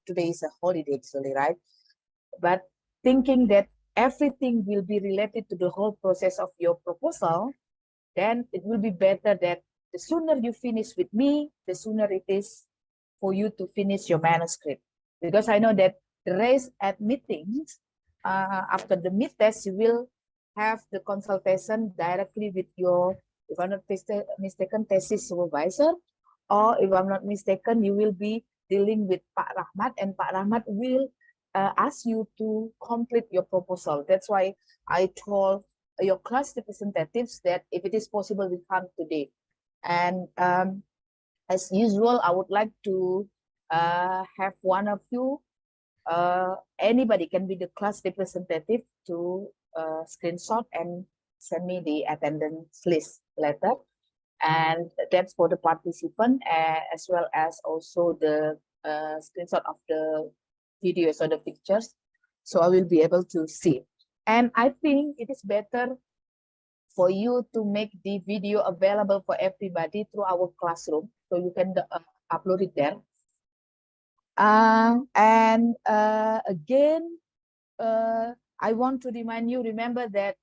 today is a holiday actually, right? But thinking that everything will be related to the whole process of your proposal, then it will be better that the sooner you finish with me, the sooner it is for you to finish your manuscript. Because I know that the rest at meetings, after the mid test, you will have the consultation directly with your, if I'm not mistaken, thesis supervisor, or if I'm not mistaken, you will be dealing with Pak Rahmat, and Pak Rahmat will ask you to complete your proposal. That's why I told your class representatives that if it is possible, we come today. And as usual, I would like to have one of you, anybody can be the class representative, to screenshot and send me the attendance list letter. And that's for the participant, as well as also the screenshot of the videos or the pictures, so I will be able to see. And I think it is better for you to make the video available for everybody through our classroom, so you can upload it there. Again, I want to remind you, remember that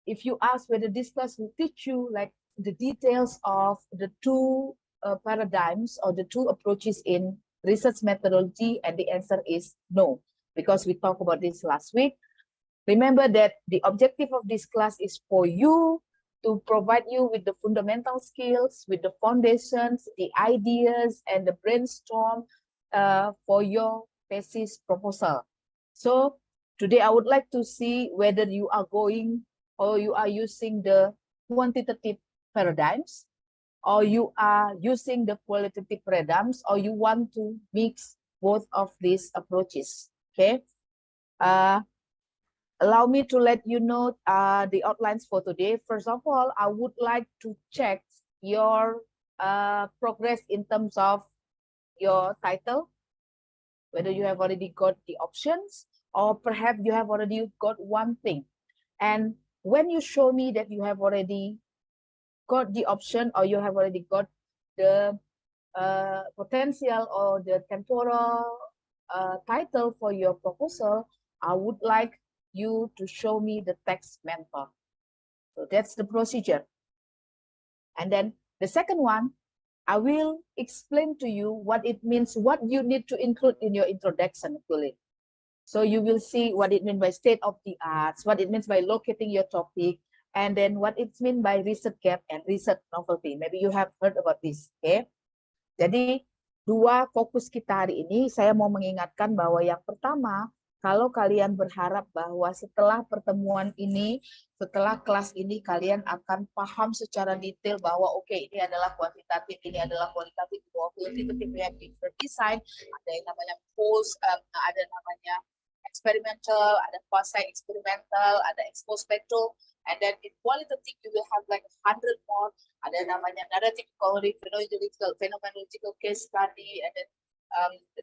if you ask whether this class will teach you like the details of the two paradigms or the two approaches in research methodology, and the answer is no, because we talked about this last week. Remember that the objective of this class is for you to provide you with the fundamental skills, with the foundations, the ideas, and the brainstorm for your thesis proposal. So today I would like to see whether you are going, or you are using the quantitative paradigms, or you are using the qualitative paradigms, or you want to mix both of these approaches. Okay. Allow me to let you know the outlines for today. First of all, I would like to check your progress in terms of your title, whether you have already got the options, or perhaps you have already got one thing. And when you show me that you have already got the option, or you have already got the potential or the temporal title for your proposal, I would like you to show me the text mentor. So that's the procedure. And then the second one, I will explain to you what it means, what you need to include in your introduction actually. So you will see what it means by state of the arts, what it means by locating your topic, and then what it means by research gap and research novelty. Maybe you have heard about this, okay? Jadi dua fokus kita hari ini, saya mau mengingatkan bahwa yang pertama, kalau kalian berharap bahwa setelah pertemuan ini, setelah kelas ini, kalian akan paham secara detail bahwa oke, ini adalah kuantitatif, ini adalah kualitatif, bahwa kuantitatif we have different design, ada yang namanya post, ada namanya experimental, ada quasi-experimental, ada expospectral, and then in qualitative you will have like 100 more, ada namanya narrative theory, phenomenological case study, and then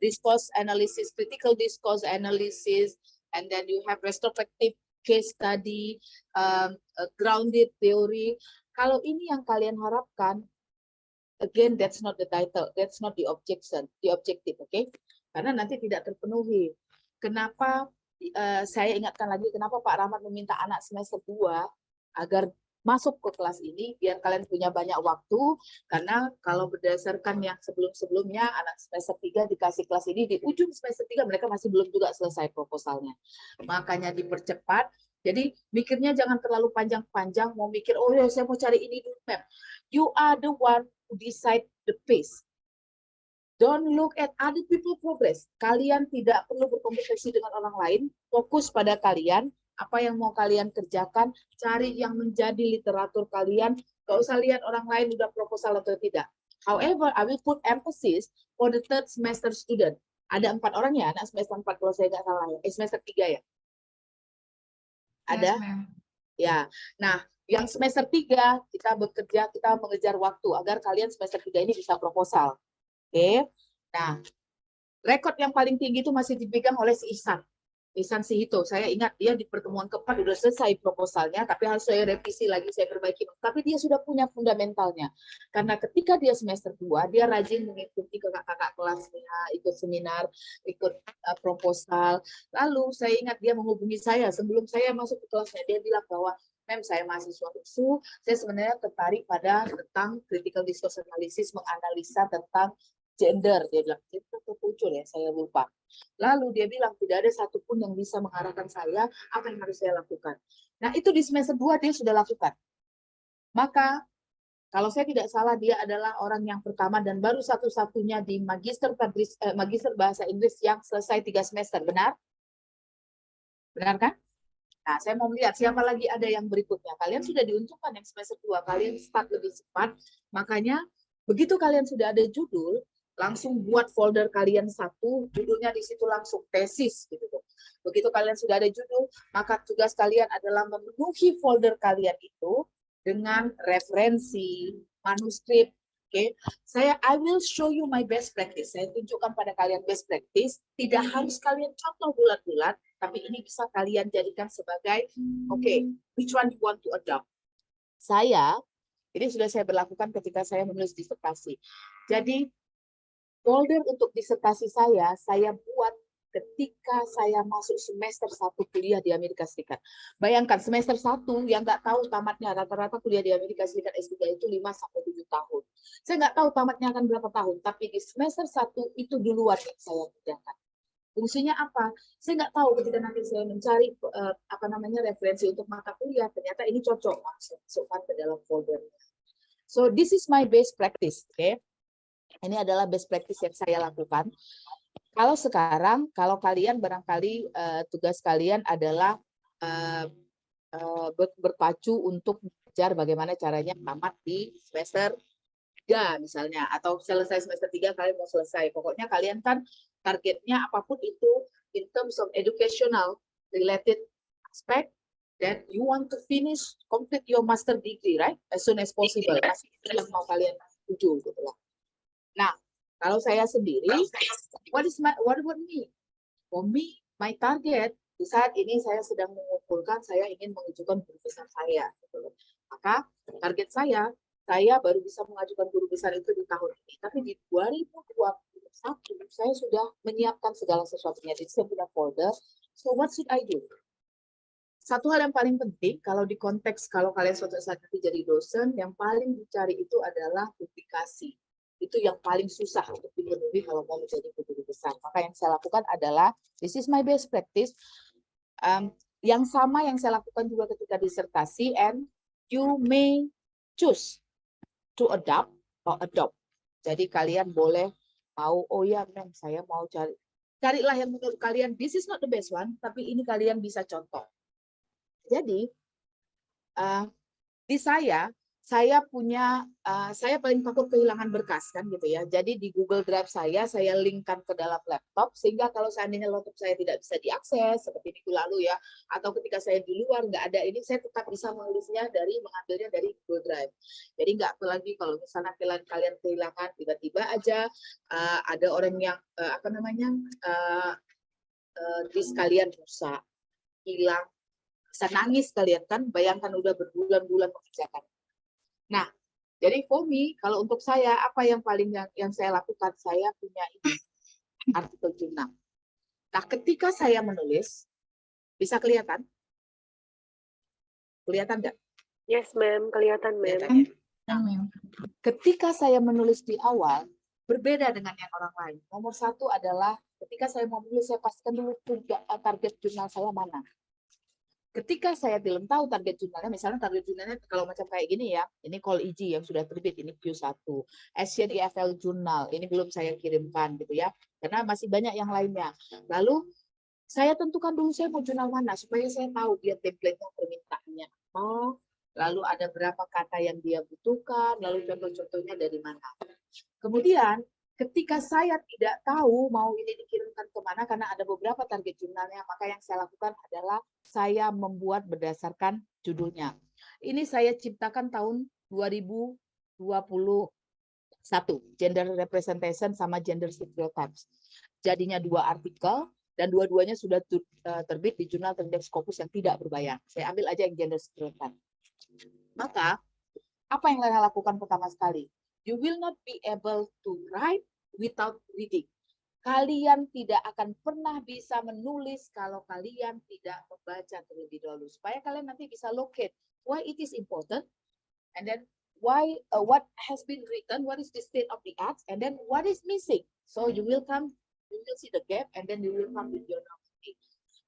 discourse analysis, critical discourse analysis, and then you have retrospective case study, grounded theory. Kalau ini yang kalian harapkan, again, that's not the title, that's not the objective, okay? Karena nanti tidak terpenuhi. Kenapa saya ingatkan lagi, kenapa Pak Rahmat meminta anak semester 2 agar masuk ke kelas ini, biar kalian punya banyak waktu, karena kalau berdasarkan yang sebelum-sebelumnya, anak semester 3 dikasih kelas ini, di ujung semester 3 mereka masih belum juga selesai proposalnya. Makanya dipercepat, jadi mikirnya jangan terlalu panjang-panjang, mau mikir, oh ya saya mau cari ini dulu, map. You are the one who decide the pace. Don't look at other people progress. Kalian tidak perlu berkompetisi dengan orang lain, fokus pada kalian, apa yang mau kalian kerjakan, cari yang menjadi literatur kalian, gak usah lihat orang lain udah proposal atau tidak. However, I will put emphasis for the third semester student. Ada 4 orang ya, anak semester 4 kalau saya nggak salah ya, semester 3 ya? Ada? Yes, ya, nah yang semester 3 kita bekerja, kita mengejar waktu agar kalian semester 3 ini bisa proposal. Oke, nah rekod yang paling tinggi itu masih dipegang oleh si Ihsan. Ihsan Sihito. Saya ingat dia di pertemuan keempat sudah selesai proposalnya, tapi harus saya revisi lagi, saya perbaiki. Tapi dia sudah punya fundamentalnya. Karena ketika dia semester 2, dia rajin mengikuti kakak-kakak kelasnya, ikut seminar, ikut proposal. Lalu saya ingat dia menghubungi saya sebelum saya masuk ke kelasnya. Dia bilang bahwa, Mem, saya mahasiswa USU, saya sebenarnya tertarik pada tentang critical discourse analysis, menganalisa tentang gender. Dia bilang, itu muncul ya, saya lupa. Lalu dia bilang tidak ada satupun yang bisa mengarahkan saya apa yang harus saya lakukan. Nah itu di semester 2 dia sudah lakukan. Maka kalau saya tidak salah dia adalah orang yang pertama dan baru satu-satunya di magister bahasa Inggris yang selesai 3 semester. Benar? Benar kan? Nah, saya mau melihat siapa lagi ada yang berikutnya. Kalian sudah diuntungkan yang semester 2, kalian start lebih cepat. Makanya begitu kalian sudah ada judul, langsung buat folder kalian satu, judulnya di situ langsung tesis gitu. Begitu kalian sudah ada judul, maka tugas kalian adalah memenuhi folder kalian itu dengan referensi, manuskrip. Oke, I will show you my best practice. Saya tunjukkan pada kalian best practice. Tidak harus kalian contoh bulat-bulat, tapi ini bisa kalian jadikan sebagai, which one you want to adopt. Ini sudah saya berlakukan ketika saya menulis disertasi. Jadi folder untuk disertasi saya buat ketika saya masuk semester 1 kuliah di Amerika Serikat. Bayangkan semester 1 yang nggak tahu tamatnya, rata-rata kuliah di Amerika Serikat S3 itu 5-7 tahun. Saya nggak tahu tamatnya akan berapa tahun, tapi di semester 1 itu duluan yang saya kerjakan. Fungsinya apa? Saya nggak tahu ketika nanti saya mencari referensi untuk mata kuliah, ternyata ini cocok masukkan ke dalam foldernya. So this is my best practice, okay? Ini adalah best practice yang saya lakukan. Kalau sekarang, kalau kalian barangkali tugas kalian adalah berpacu untuk belajar bagaimana caranya tamat di semester 3 misalnya, atau selesai semester 3 kalian mau selesai. Pokoknya kalian kan targetnya apapun itu in terms of educational related aspect that you want to finish, complete your master degree, right? As soon as possible. Masih itu yang mau kalian tuju gitu lah. Nah, kalau saya sendiri, what about me? For me, my target di saat ini saya sedang mengumpulkan, saya ingin mengajukan guru besar saya. Gitu. Maka target saya baru bisa mengajukan guru besar itu di tahun ini. Tapi di 2021 saya sudah menyiapkan segala sesuatunya. Jadi saya punya folder. So what should I do? Satu hal yang paling penting kalau di konteks kalau kalian suatu saat nanti jadi dosen, yang paling dicari itu adalah publikasi. Itu yang paling susah untuk dipenuhi kalau mau menjadi guru besar. Maka yang saya lakukan adalah, this is my best practice. Yang sama yang saya lakukan juga ketika disertasi, and you may choose to adopt or adopt. Jadi kalian boleh mau, oh ya, saya mau carilah yang menurut kalian, this is not the best one, tapi ini kalian bisa contoh. Jadi di saya punya, saya paling takut kehilangan berkas kan gitu ya. Jadi di Google Drive saya linkkan ke dalam laptop sehingga kalau seandainya laptop saya tidak bisa diakses seperti minggu lalu ya, atau ketika saya di luar nggak ada ini, saya tetap bisa mengambilnya dari Google Drive. Jadi nggak lagi kalau misalnya kalian kehilangan tiba-tiba aja ada orang yang disk kalian rusak, hilang, bisa nangis kalian kan, bayangkan udah berbulan-bulan mengerjakan. Nah, jadi for me, kalau untuk saya, apa yang paling yang saya lakukan, saya punya ini, artikel jurnal. Nah, ketika saya menulis, bisa kelihatan? Kelihatan nggak? Yes, ma'am. Kelihatan, ma'am. Nah, ketika saya menulis di awal, berbeda dengan yang orang lain. Nomor satu adalah, ketika saya mau menulis, saya pastikan dulu target jurnal saya mana. Ketika saya belum tahu target jurnalnya, misalnya target jurnalnya kalau macam kayak gini ya, ini Call EG yang sudah terbit, ini Q1, Asian EFL Journal, ini belum saya kirimkan gitu ya, karena masih banyak yang lainnya. Lalu saya tentukan dulu saya mau jurnal mana, supaya saya tahu dia template-nya permintaannya apa, lalu ada berapa kata yang dia butuhkan, lalu contoh-contohnya dari mana. Kemudian ketika saya tidak tahu mau ini dikirimkan kemana karena ada beberapa target jurnalnya, maka yang saya lakukan adalah saya membuat berdasarkan judulnya. Ini saya ciptakan tahun 2021, gender representation sama gender stereotypes. Jadinya 2 artikel, dan dua-duanya sudah terbit di jurnal Terminal Scopus yang tidak berbayar. Saya ambil aja yang gender stereotype. Maka apa yang kalian lakukan pertama sekali? You will not be able to write without reading. Kalian tidak akan pernah bisa menulis kalau kalian tidak membaca terlebih dahulu. Supaya kalian nanti bisa locate why it is important, and then why what has been written, what is the state of the art, and then what is missing. So you will see the gap, and then you will come with your novelty.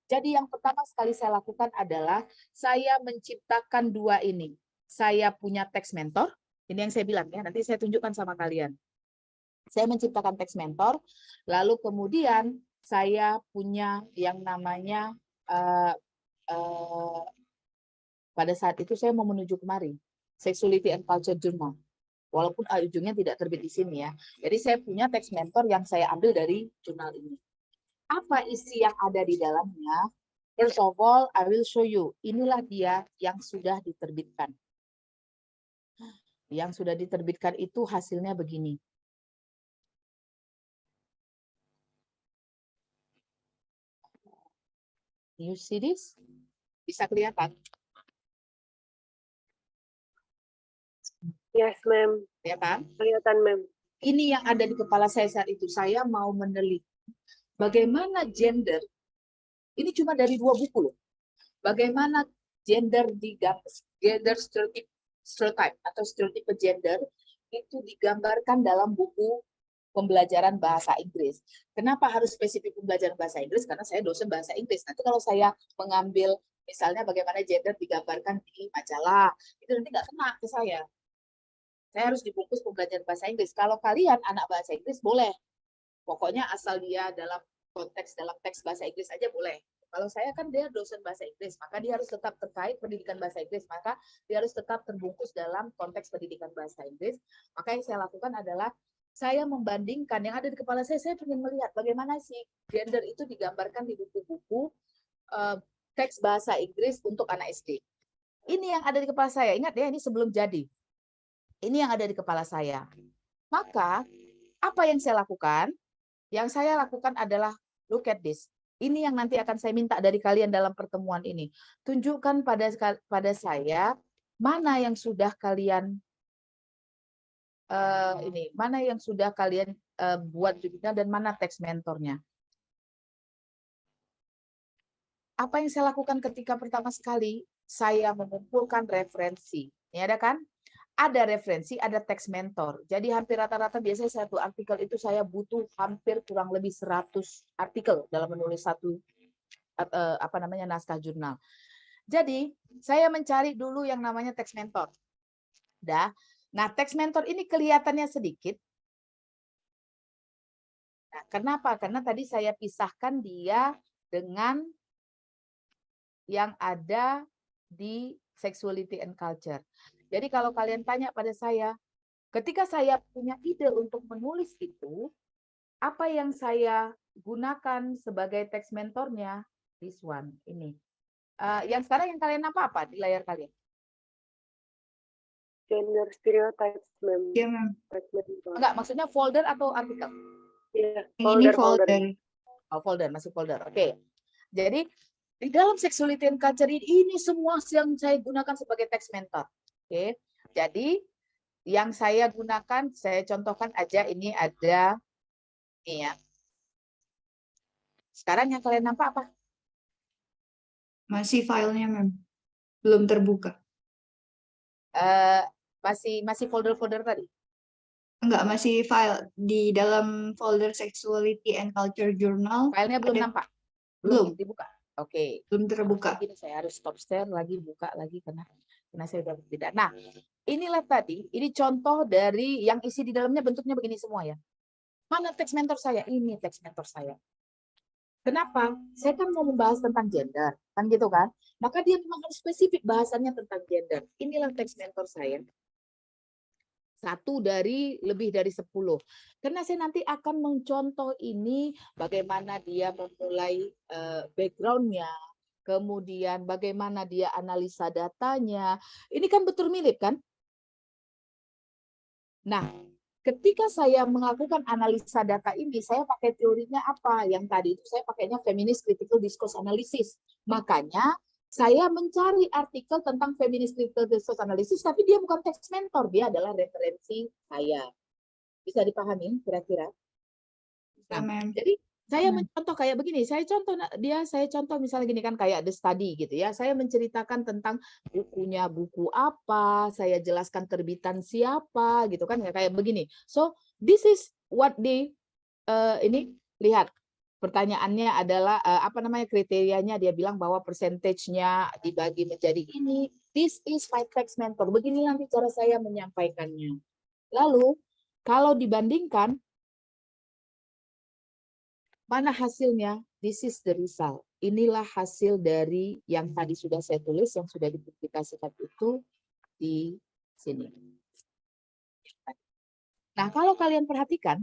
Jadi yang pertama sekali saya lakukan adalah saya menciptakan dua ini. Saya punya text mentor. Ini yang saya bilang ya. Nanti saya tunjukkan sama kalian. Saya menciptakan text mentor, lalu kemudian saya punya yang namanya pada saat itu saya mau menuju kemari, Sexuality and Culture Journal. Walaupun ujungnya tidak terbit di sini ya. Jadi saya punya text mentor yang saya ambil dari jurnal ini. Apa isi yang ada di dalamnya? First of all, I will show you. Inilah dia yang sudah diterbitkan. Yang sudah diterbitkan itu hasilnya begini. You see this? Bisa kelihatan? Yes, ma'am. Kelihatan? Kelihatan, ma'am. Ini yang ada di kepala saya saat itu. Saya mau meneliti bagaimana gender, ini cuma dari 2 buku loh. Bagaimana gender stereotype atau stereotipe gender itu digambarkan dalam buku pembelajaran bahasa Inggris. Kenapa harus spesifik pembelajaran bahasa Inggris? Karena saya dosen bahasa Inggris. Nanti kalau saya mengambil misalnya bagaimana gender digambarkan di majalah, itu nanti nggak kena ke saya. Saya harus dibungkus pembelajaran bahasa Inggris. Kalau kalian anak bahasa Inggris boleh. Pokoknya asal dia dalam teks bahasa Inggris aja boleh. Kalau saya kan dia dosen bahasa Inggris, maka dia harus tetap terkait pendidikan bahasa Inggris, maka dia harus tetap terbungkus dalam konteks pendidikan bahasa Inggris. Maka yang saya lakukan adalah saya membandingkan yang ada di kepala saya ingin melihat bagaimana sih gender itu digambarkan di buku-buku teks bahasa Inggris untuk anak SD. Ini yang ada di kepala saya. Ingat ya, ini sebelum jadi. Ini yang ada di kepala saya. Maka, apa yang saya lakukan? Yang saya lakukan adalah, look at this. Ini yang nanti akan saya minta dari kalian dalam pertemuan ini. Tunjukkan pada saya, mana yang sudah kalian buat judulnya dan mana teks mentornya. Apa yang saya lakukan ketika pertama sekali? Saya mengumpulkan referensi. Ini ada kan? Ada referensi, ada teks mentor. Jadi hampir rata-rata biasanya satu artikel itu saya butuh hampir kurang lebih 100 artikel dalam menulis satu naskah jurnal. Jadi saya mencari dulu yang namanya teks mentor. Nah, teks mentor ini kelihatannya sedikit. Nah, kenapa? Karena tadi saya pisahkan dia dengan yang ada di Sexuality and Culture. Jadi kalau kalian tanya pada saya, ketika saya punya ide untuk menulis itu, apa yang saya gunakan sebagai teks mentornya? This one, ini. Yang sekarang yang kalian apa di layar kalian? Gender stereotypes, ma'am. Iya, ma'am. Enggak, maksudnya folder atau artikel? Iya, Ini folder. folder. Oh, folder, masih folder. Oke. Jadi, di dalam Sexuality and Culture ini semua yang saya gunakan sebagai teks mentor. Oke. Jadi, yang saya gunakan, saya contohkan aja, ini ada, ini ya. Sekarang yang kalian nampak apa? Masih filenya, ma'am. Belum terbuka. Masih folder-folder tadi? Enggak, masih file di dalam folder Sexuality and Culture Journal. Filenya belum nampak? Belum. Dibuka? Oke. Belum terbuka. Gini, saya harus stop share lagi, buka lagi karena saya sudah tidak. Nah, inilah tadi, ini contoh dari yang isi di dalamnya bentuknya begini semua ya. Mana teks mentor saya? Ini teks mentor saya. Kenapa? Saya kan mau membahas tentang gender, kan gitu kan? Maka dia memang harus spesifik bahasannya tentang gender. Inilah teks mentor saya. Satu dari lebih dari 10. Karena saya nanti akan mencontoh ini bagaimana dia memulai background-nya, kemudian bagaimana dia analisa datanya. Ini kan betul mirip kan? Nah, ketika saya melakukan analisa data ini, saya pakai teorinya apa? Yang tadi itu saya pakainya feminist critical discourse analysis. Makanya saya mencari artikel tentang feminist critical discourse analysis, tapi dia bukan text mentor, dia adalah referensi saya. Bisa dipahami kira-kira? Bisa, Ma'am. Jadi saya mencontoh kayak begini, saya contoh misalnya gini kan kayak The Study gitu ya. Saya menceritakan tentang bukunya, buku apa, saya jelaskan terbitan siapa gitu kan ya kayak begini. So this is what ini lihat pertanyaannya adalah apa namanya kriterianya, dia bilang bahwa persentasenya dibagi menjadi ini. This is my text mentor. Begini nanti cara saya menyampaikannya. Lalu kalau dibandingkan mana hasilnya? This is the result. Inilah hasil dari yang tadi sudah saya tulis, yang sudah dipublikasikan itu di sini. Nah, kalau kalian perhatikan,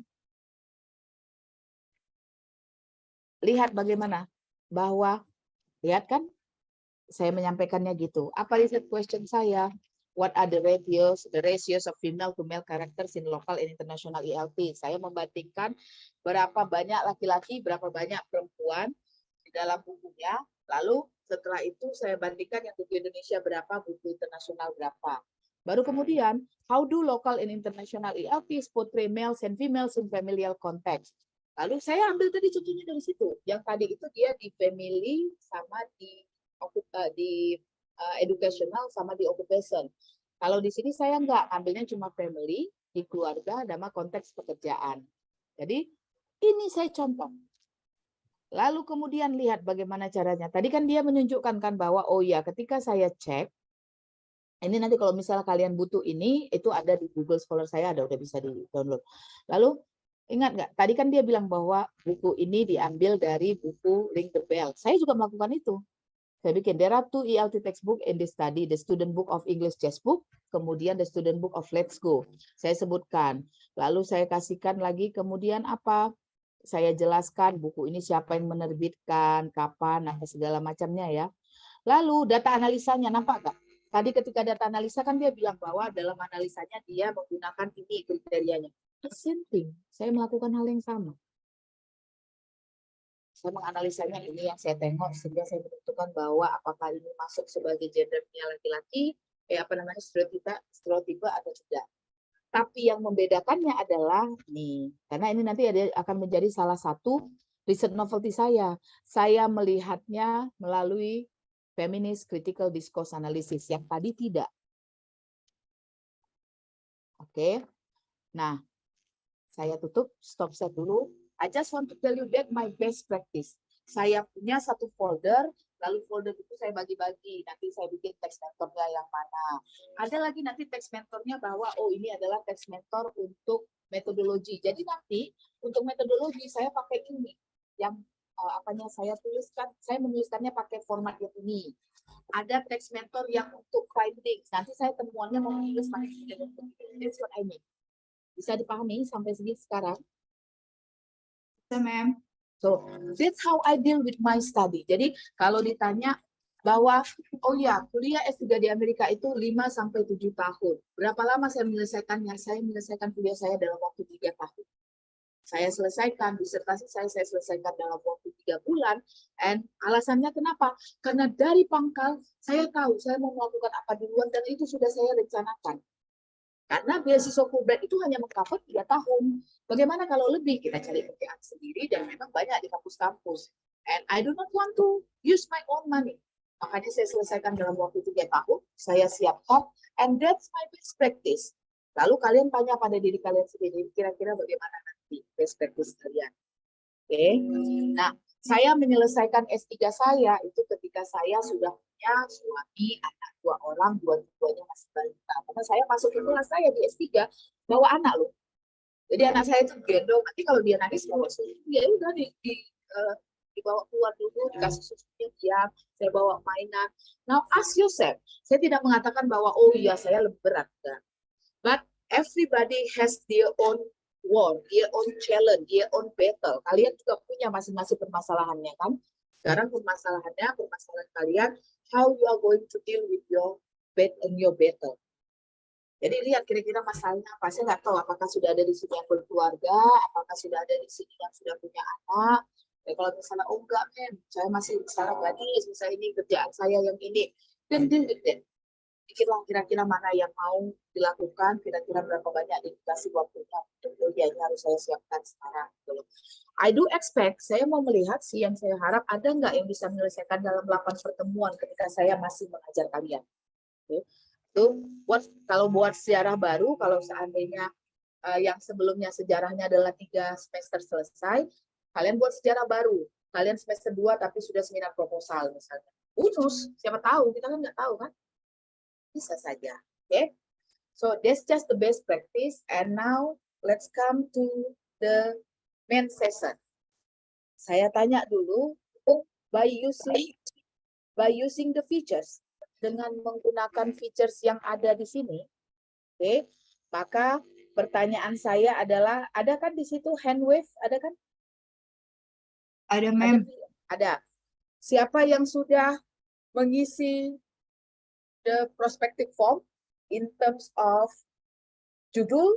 lihat bagaimana bahwa, lihat kan, saya menyampaikannya gitu. Apa riset question saya? What are the ratios of female to male characters in local and international ELT? Saya membandingkan berapa banyak laki-laki, berapa banyak perempuan di dalam bukunya. Lalu setelah itu saya bandingkan yang buku Indonesia berapa, buku internasional berapa. Baru kemudian, how do local and international ELTs portray males and females in familial context? Lalu saya ambil tadi contohnya dari situ. Yang tadi itu dia di family sama di educational sama di occupation. Kalau di sini saya enggak, ambilnya cuma family, di keluarga, sama konteks pekerjaan. Jadi ini saya contoh. Lalu kemudian lihat bagaimana caranya. Tadi kan dia menunjukkan kan bahwa oh ya ketika saya cek, ini nanti kalau misalnya kalian butuh ini, itu ada di Google Scholar saya, udah bisa di-download. Lalu ingat nggak? Tadi kan dia bilang bahwa buku ini diambil dari buku Ring the Bell. Saya juga melakukan itu. Saya bikin, there are 2 ELT textbook in this study, the student book of English textbook, kemudian the student book of Let's Go. Saya sebutkan. Lalu saya kasihkan lagi, kemudian apa? Saya jelaskan buku ini siapa yang menerbitkan, kapan, apa segala macamnya ya. Lalu data analisanya, nampak nggak? Tadi ketika data analisa kan dia bilang bahwa dalam analisanya dia menggunakan ini kriterianya. The same thing, saya melakukan hal yang sama. Saya menganalisanya ini yang saya tengok sehingga saya menentukan bahwa apakah ini masuk sebagai gendernya laki-laki, stereotipe atau tidak. Tapi yang membedakannya adalah nih, karena ini nanti akan menjadi salah satu riset novelty saya. Saya melihatnya melalui feminist critical discourse analysis yang tadi tidak. Oke. Nah, saya tutup, stop set dulu. I just want to tell you that my best practice. Saya punya satu folder, lalu folder itu saya bagi-bagi. Nanti saya bikin text mentornya yang mana. Ada lagi nanti text mentornya bahwa, oh ini adalah text mentor untuk metodologi. Jadi nanti untuk metodologi saya pakai ini. Yang saya tuliskan, saya menuliskannya pakai format yang ini. Ada text mentor yang untuk findings. Nanti saya temuannya mau menulis pakai ini. That's what I mean. Bisa dipahami sampai sini sekarang? Ma'am. So that's how I deal with my study. Jadi kalau ditanya bahwa oh ya kuliah S3 di Amerika itu 5 sampai 7 tahun. Berapa lama saya menyelesaikannya? Saya menyelesaikan kuliah saya dalam waktu 3 tahun. Saya selesaikan disertasi saya selesaikan dalam waktu 3 bulan. And alasannya kenapa? Karena dari pangkal saya tahu saya mau melakukan apa di luar dan itu sudah saya rencanakan. Karena beasiswa Fulbright itu hanya meng-cover 3 tahun. Bagaimana kalau lebih? Kita cari kerjaan sendiri dan memang banyak di kampus-kampus. And I do not want to use my own money. Makanya saya selesaikan dalam waktu 3 tahun. Saya siapkan. And that's my best practice. Lalu kalian tanya pada diri kalian sendiri, kira-kira bagaimana nanti best practice kalian. Oke. Nah, saya menyelesaikan S3 saya itu ketika saya sudah punya suami, anak 2 orang, dua-duanya masih balita. Karena saya masuk ke kelas saya di S3 bawa anak loh. Jadi anak saya itu gendong, nanti kalau dia nangis bawa susu, ya udah dibawa keluar dulu, dikasih susunya diam, saya bawa mainan. Now ask yourself, saya tidak mengatakan bahwa oh iya saya lebih berat. But everybody has their own war, their own challenge, their own battle. Kalian juga punya masing-masing permasalahannya kan? Sekarang permasalahan kalian, how you are going to deal with your battle. Jadi lihat kira-kira masalahnya apa. Saya nggak tahu apakah sudah ada di sini yang berkeluarga, apakah sudah ada di sini yang sudah punya anak. Kalau misalnya, oh enggak, men, saya masih misalnya gadis, misalnya ini kerjaan saya yang ini. Dan pikirlah kira-kira mana yang mau dilakukan, kira-kira berapa banyak dikasih waktunya. Oh ya, ini harus saya siapkan sekarang. I do expect, saya mau melihat sih yang saya harap ada nggak yang bisa menyelesaikan dalam 8 pertemuan ketika saya masih mengajar kalian. Okay. Itu kalau buat sejarah baru, kalau seandainya yang sebelumnya sejarahnya adalah 3 semester selesai, kalian buat sejarah baru. Kalian semester 2 tapi sudah seminar proposal misalnya. Bonus, siapa tahu, kita kan nggak tahu kan. Bisa saja. Okay. So that's just the best practice. And now let's come to the main session. Saya tanya dulu, by using the features, dengan menggunakan features yang ada di sini, oke, maka pertanyaan saya adalah, ada kan di situ hand wave, ada kan? Ada, Mem. Ada. Siapa yang sudah mengisi the prospective form in terms of judul,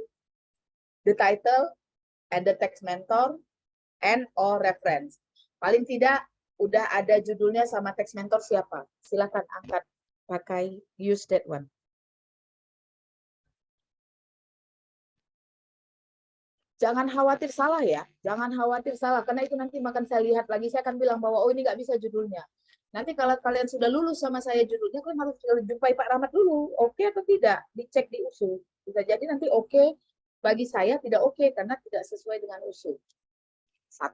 the title, and the text mentor, and or reference. Paling tidak udah ada judulnya sama text mentor siapa? Silakan angkat, pakai use that one. Jangan khawatir salah ya, jangan khawatir salah, karena itu nanti makan saya lihat lagi, saya akan bilang bahwa oh ini nggak bisa judulnya. Nanti kalau kalian sudah lulus sama saya judulnya, kalian harus jumpai Pak Rahmat dulu, oke atau tidak, dicek di USU. Bisa jadi nanti oke, bagi saya tidak oke, karena tidak sesuai dengan USU. 1,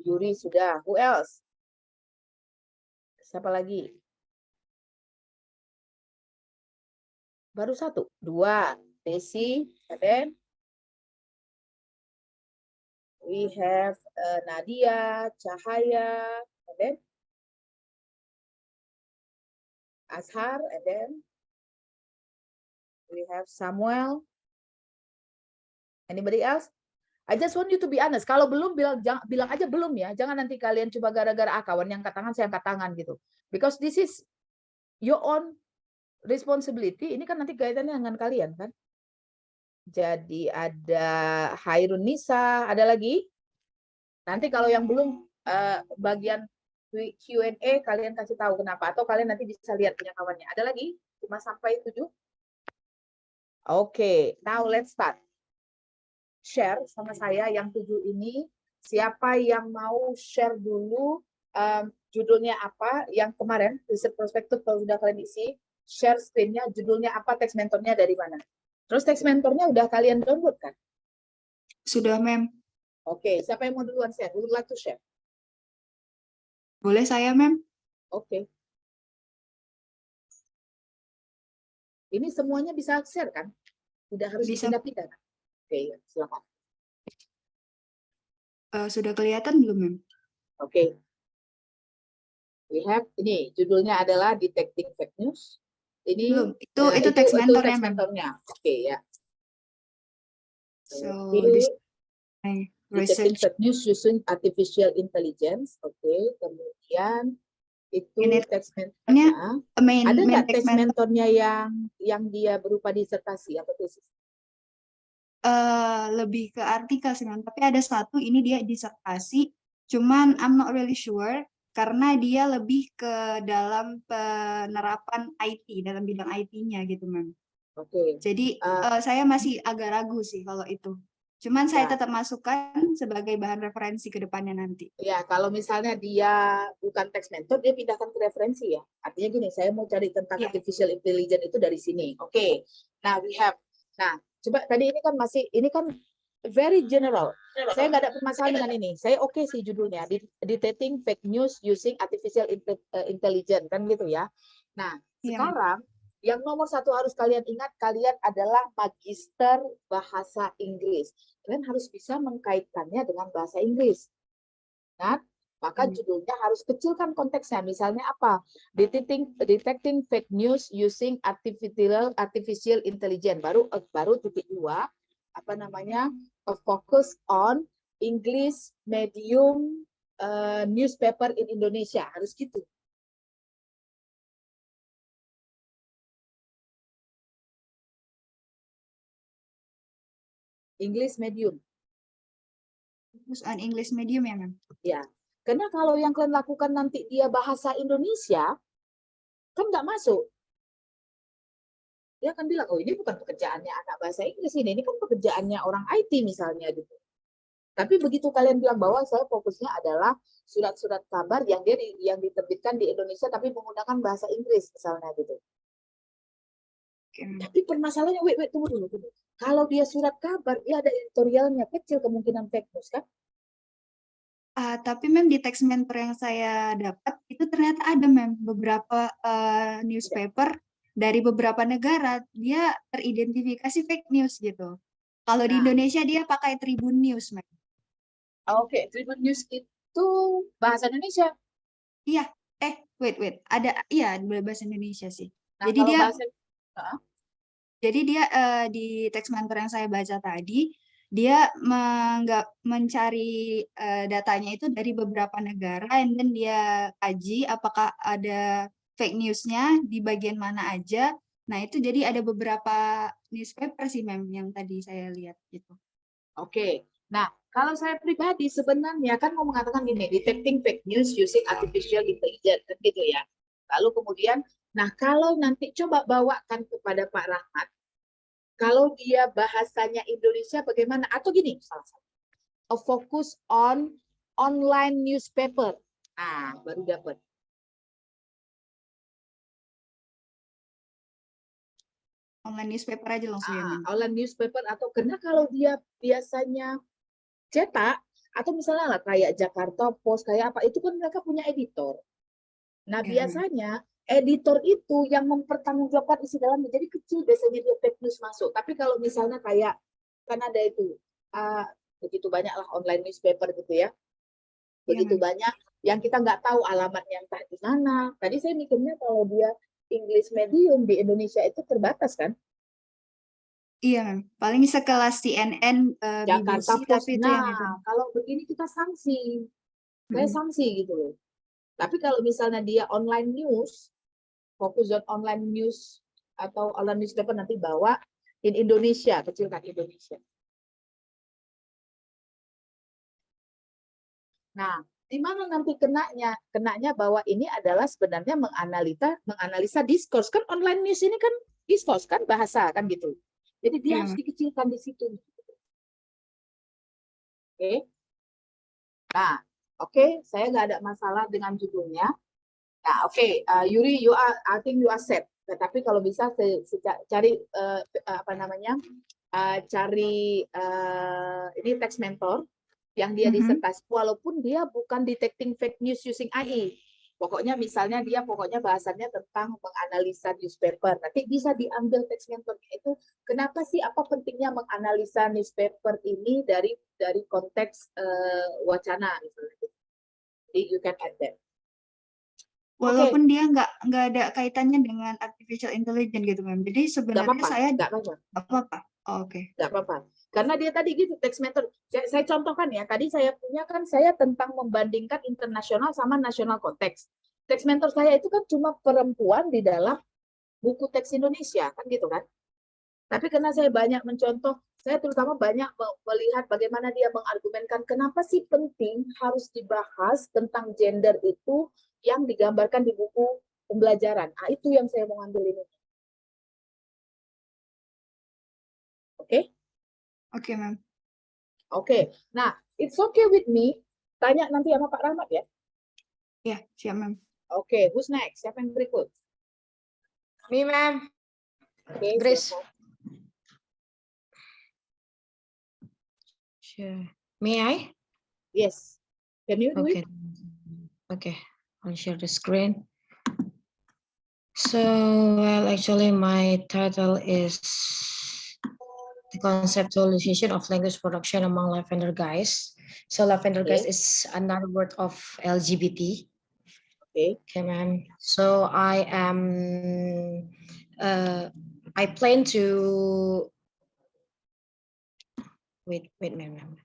Yuri sudah, who else? Siapa lagi? Baru 1, 2, Desi, and then we have Nadia, Cahaya, and then Ashar, and then we have Samuel. Anybody else? I just want you to be honest. Kalau belum, bilang aja belum ya. Jangan nanti kalian coba gara-gara kawan yang angkat tangan, saya angkat tangan gitu. Because this is your own responsibility. Ini kan nanti kaitannya dengan kalian kan. Jadi ada Hairun Nisa, ada lagi? Nanti kalau yang belum bagian Q&A kalian kasih tahu kenapa, atau kalian nanti bisa lihat punya kawannya. Ada lagi? 5 sampai 7? Oke, now let's start. Share sama saya yang 7 ini. Siapa yang mau share dulu judulnya apa? Yang kemarin, riset prospektif kalau sudah kalian isi, share screen-nya, judulnya apa, text mentornya dari mana? Terus text mentornya udah kalian download kan? Sudah, Mem. Oke, siapa yang mau duluan share? Who would like to share? Boleh saya, Mem? Oke. Ini semuanya bisa share kan? Tidak harus Bisa. dipindah-pindah kan? Oke, silakan. Sudah kelihatan belum, Mem? Oke. We have ini judulnya adalah Detecting Fake News. Ini Belum. Itu text mentornya, text Mem. mentornya. Oke ya. So, Oke. this Detecting research. Fake News using Artificial Intelligence. Oke. Kemudian itu Ini text mentornya. Ada nggak text text mentornya yang dia berupa disertasi atau tesis? Lebih ke artikel sih, Mem. Tapi ada satu, ini dia disertasi. Cuman I'm not really sure karena dia lebih ke dalam penerapan IT, dalam bidang IT-nya gitu, Mem. Oke. Jadi saya masih agak ragu sih kalau itu. Cuman saya tetap masukkan sebagai bahan referensi ke depannya nanti. Ya, kalau misalnya dia bukan text mentor, dia pindahkan ke referensi ya. Artinya gini, saya mau cari tentang artificial intelligence itu dari sini. Oke. Nah, we have. Nah, coba tadi ini kan very general. Saya nggak ada permasalahan dengan ini. Saya oke sih judulnya, Detecting Fake News Using Artificial Intelligence, kan gitu ya. Nah, sekarang yang nomor 1 harus kalian ingat, kalian adalah magister bahasa Inggris. Kalian harus bisa mengkaitkannya dengan bahasa Inggris. Nah, maka judulnya harus kecilkan konteksnya. Misalnya apa? Detecting Fake News Using Artificial Intelligence. Baru titik 2, apa namanya? Focus on English medium newspaper in Indonesia. Harus gitu. English medium. Fokus on English medium ya, Mem? Ya, karena kalau yang kalian lakukan nanti dia bahasa Indonesia, kan nggak masuk. Dia akan bilang, oh ini bukan pekerjaannya anak bahasa Inggris ini kan pekerjaannya orang IT misalnya gitu. Tapi begitu kalian bilang bahwa saya fokusnya adalah surat-surat kabar yang yang diterbitkan di Indonesia tapi menggunakan bahasa Inggris misalnya gitu. Tapi permasalahannya, wait, tunggu dulu. Kalau dia surat kabar, dia ada editorialnya, kecil kemungkinan fake news kan? Tapi Mem di text mentor yang saya dapat itu ternyata ada Mem beberapa newspaper dari beberapa negara dia teridentifikasi fake news gitu. Kalau di Nah. Indonesia dia pakai Tribun News Mem. Oke, Tribun News itu bahasa Indonesia. Iya, wait, ada iya bahasa Indonesia sih. Nah, Jadi kalau dia bahasa Jadi dia di text mentor yang saya baca tadi, dia mencari datanya itu dari beberapa negara, and then dia kaji apakah ada fake news-nya di bagian mana aja. Nah itu jadi ada beberapa newspaper sih Mem yang tadi saya lihat gitu. Oke. Nah, kalau saya pribadi sebenarnya kan mau mengatakan gini, detecting fake news using artificial intelligence kan gitu ya. Lalu kemudian, nah kalau nanti coba bawakan kepada Pak Rahmat, kalau dia bahasanya Indonesia bagaimana? Atau gini, salah satu, a focus on online newspaper. Nah, baru dapat. Online newspaper aja langsung ya Mem. Online newspaper atau karena kalau dia biasanya cetak atau misalnya lah kayak Jakarta Post kayak apa itu kan mereka punya editor. Nah, Ya, biasanya editor itu yang mempertanggungjawabkan isi dalamnya. Jadi kecil biasanya dia fake news masuk. Tapi kalau misalnya kayak kan ada itu begitu banyak lah online newspaper gitu ya. Begitu banyak yang kita nggak tahu alamatnya entah di mana. Tadi saya mikirnya kalau dia English medium di Indonesia itu terbatas kan? Iya Mem. Paling sekelas CNN, Jakarta BBC, Post. tapi itu yang itu. Nah, kalau begini kita sanksi. Saya sanksi gitu loh. Tapi kalau misalnya dia online news, fokus on online news atau online newspaper nanti bawa in Indonesia, kecilkan Indonesia. Nah, di mana nanti kenanya? Kenanya bahwa ini adalah sebenarnya menganalisa diskurs. Kan online news ini kan diskurs kan bahasa kan gitu. Jadi dia harus dikecilkan di situ. Oke. Nah, oke, saya nggak ada masalah dengan judulnya. Nah, oke, Yuri, I think you are set. Tetapi kalau bisa cari apa namanya, cari ini text mentor yang dia disertasi, walaupun dia bukan detecting fake news using AI. Pokoknya misalnya dia pokoknya bahasannya tentang menganalisa newspaper. Nanti bisa diambil text mentornya itu. Kenapa sih apa pentingnya menganalisa newspaper ini dari konteks wacana misalnya. Jadi you can add that. Walaupun dia nggak ada kaitannya dengan artificial intelligence gitu Mem. Jadi sebenarnya saya nggak apa-apa. Oke. Nggak apa-apa. Karena dia tadi gitu text mentor. Saya contohkan ya. Tadi saya punya kan saya tentang membandingkan internasional sama nasional konteks. Text mentor saya itu kan cuma perempuan di dalam buku teks Indonesia kan gitu kan. Tapi karena saya banyak mencontoh, saya terutama banyak melihat bagaimana dia mengargumenkan kenapa sih penting harus dibahas tentang gender itu yang digambarkan di buku pembelajaran. Nah, itu yang saya mau ambil ini. Oke? Oke, Mem. Oke. Nah, it's okay with me. Tanya nanti sama Pak Rahmat ya. Ya, siap, Mem. Oke, who's next? Siapa yang berikut? Me, Ma'am. Oke, Grace. siapa? Sure. May I? Yes. Can you do Okay. it? Okay. I'll share the screen. So, well, actually, my title is the conceptualization of language production among Lavender guys. So, Lavender guys is another word of LGBT. Okay, ma'am. So, I plan to wait, ma'am.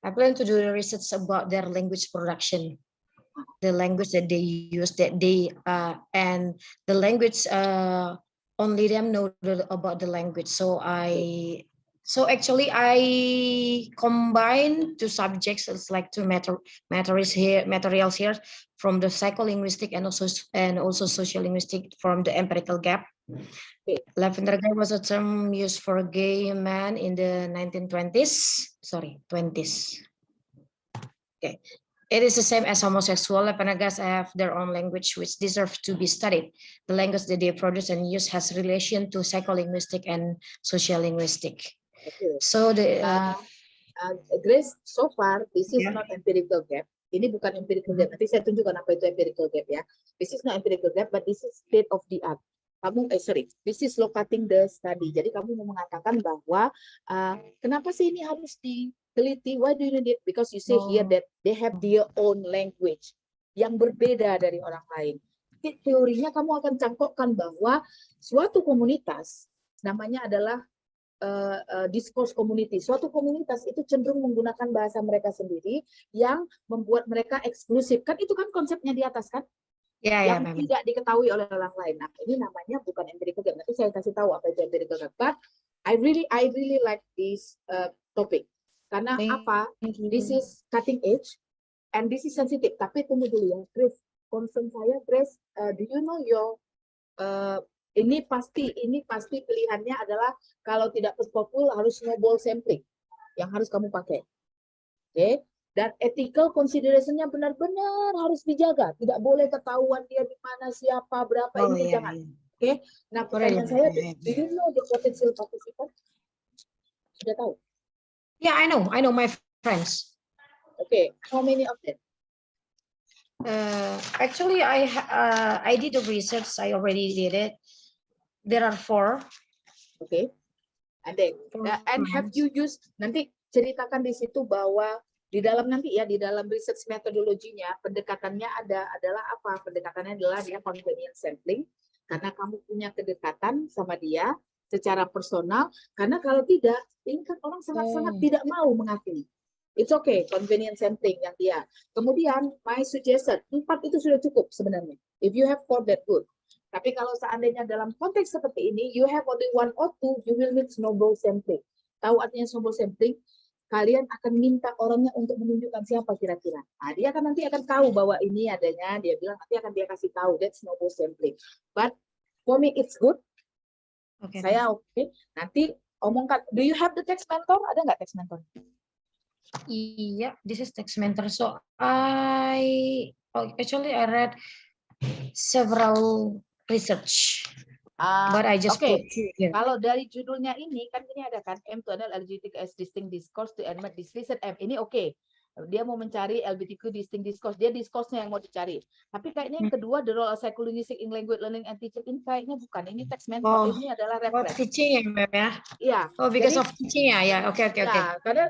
I plan to do the research about their language production, the language that they use, and the language only them know about the language. So actually I combine two subjects. It's like two materials here from the psycholinguistic and also sociolinguistic from the empirical gap. Lavender gap was a term used for a gay man in the 1920s. Sorry, 20s. Okay. It is the same as homosexual. Lavender have their own language which deserve to be studied. The language that they produce and use has relation to psycholinguistic and sociolinguistic. Okay. So the Grace, so far this is Yeah. not empirical gap. Ini bukan empirical gap. Nanti saya tunjukkan apa itu empirical gap ya. This is not empirical gap, but this is state of the art. This is locating the study. Jadi kamu mau mengatakan bahwa kenapa sih ini harus diteliti? Why do you need it? Because you say here that they have their own language yang berbeda dari orang lain. Jadi, teorinya kamu akan cangkokkan bahwa suatu komunitas namanya adalah discourse community. Suatu komunitas itu cenderung menggunakan bahasa mereka sendiri yang membuat mereka eksklusif. Kan itu kan konsepnya di atas kan? Yang tidak diketahui oleh orang lain. Nah, ini namanya bukan empirical gap. Nanti saya kasih tahu apa itu empirical gap. But I really like this topic. Karena apa? This is cutting edge and this is sensitive. Tapi tunggu dulu ya, Grace. Concern saya, Grace, do you know your ini pasti pilihannya adalah kalau tidak post-popul harus snowball sampling yang harus kamu pakai. Oke. Dan ethical consideration-nya benar-benar harus dijaga. Tidak boleh ketahuan dia di mana, siapa, berapa, ini jangan. Oke. Nah, pertanyaan saya, do you know the potential participant? Sudah tahu? Yeah, I know my friends. Okay, how many of them? Actually, I did the research. I already did it. There are 4. Okay. And then, and have you used, nanti ceritakan di situ bahwa di dalam nanti ya, di dalam research metodologinya, pendekatannya adalah apa? Pendekatannya adalah dia convenience sampling, karena kamu punya kedekatan sama dia secara personal, karena kalau tidak, ini kan orang sangat-sangat tidak mau mengakui. It's okay, convenience sampling yang dia. Kemudian, my suggestion, 4 itu sudah cukup sebenarnya. If you have 4, that good. Tapi kalau seandainya dalam konteks seperti ini, you have only 1 or 2, you will need snowball sampling. Tahu artinya snowball sampling? Kalian akan minta orangnya untuk menunjukkan siapa kira-kira. Nah, dia akan nanti akan tahu bahwa ini adanya, dia bilang nanti akan dia kasih tahu, that's snowball sampling. But for me it's good. Okay. Saya oke. Nanti omongkan, do you have the text mentor? Ada nggak text mentor? Yeah, this is text mentor. So actually I read several research, but I just put here. Kalau dari judulnya ini kan ini ada kan M to analyze LGBTQ as distinct discourse to admit this research M ini oke. Dia mau mencari LGBTQ distinct discourse, dia discourse-nya yang mau dicari. Tapi kayaknya yang kedua the role of psycholinguistic in language learning and teaching ini kayaknya bukan, ini text mentor, ini adalah reference. Teaching ya, Ma'am ya? Iya. Oh, because of teaching ya, oke. Ya, karena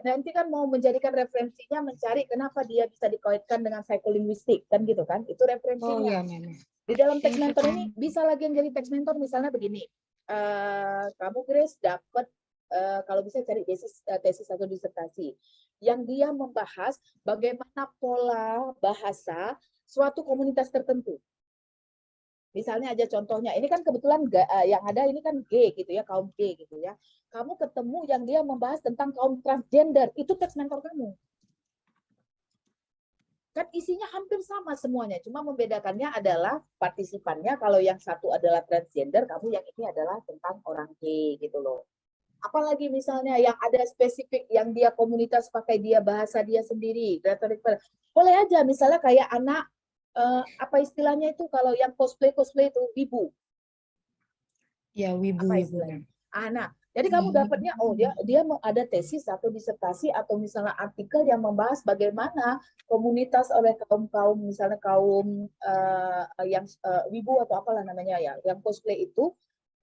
nanti kan mau menjadikan referensinya mencari kenapa dia bisa dikaitkan dengan psycholinguistic kan gitu kan? Itu referensinya. Oh iya, Ma'am. Di dalam text mentor ini bisa lagi yang jadi text mentor misalnya begini. Kamu Grace dapat kalau bisa cari tesis atau disertasi yang dia membahas bagaimana pola bahasa suatu komunitas tertentu. Misalnya aja contohnya, ini kan kebetulan yang ada ini kan gay gitu ya, kaum gay gitu ya. Kamu ketemu yang dia membahas tentang kaum transgender, itu teks mentor kamu. Kan isinya hampir sama semuanya, cuma membedakannya adalah partisipannya, kalau yang satu adalah transgender, kamu yang ini adalah tentang orang gay gitu loh. Apalagi misalnya yang ada spesifik yang dia komunitas pakai dia bahasa dia sendiri, retorik. Boleh aja misalnya kayak anak apa istilahnya itu kalau yang cosplay itu wibu. Ya, wibu. Nah, jadi kamu dapatnya dia mau ada tesis atau disertasi atau misalnya artikel yang membahas bagaimana komunitas oleh kaum misalnya kaum yang wibu atau apalah namanya ya, yang cosplay itu.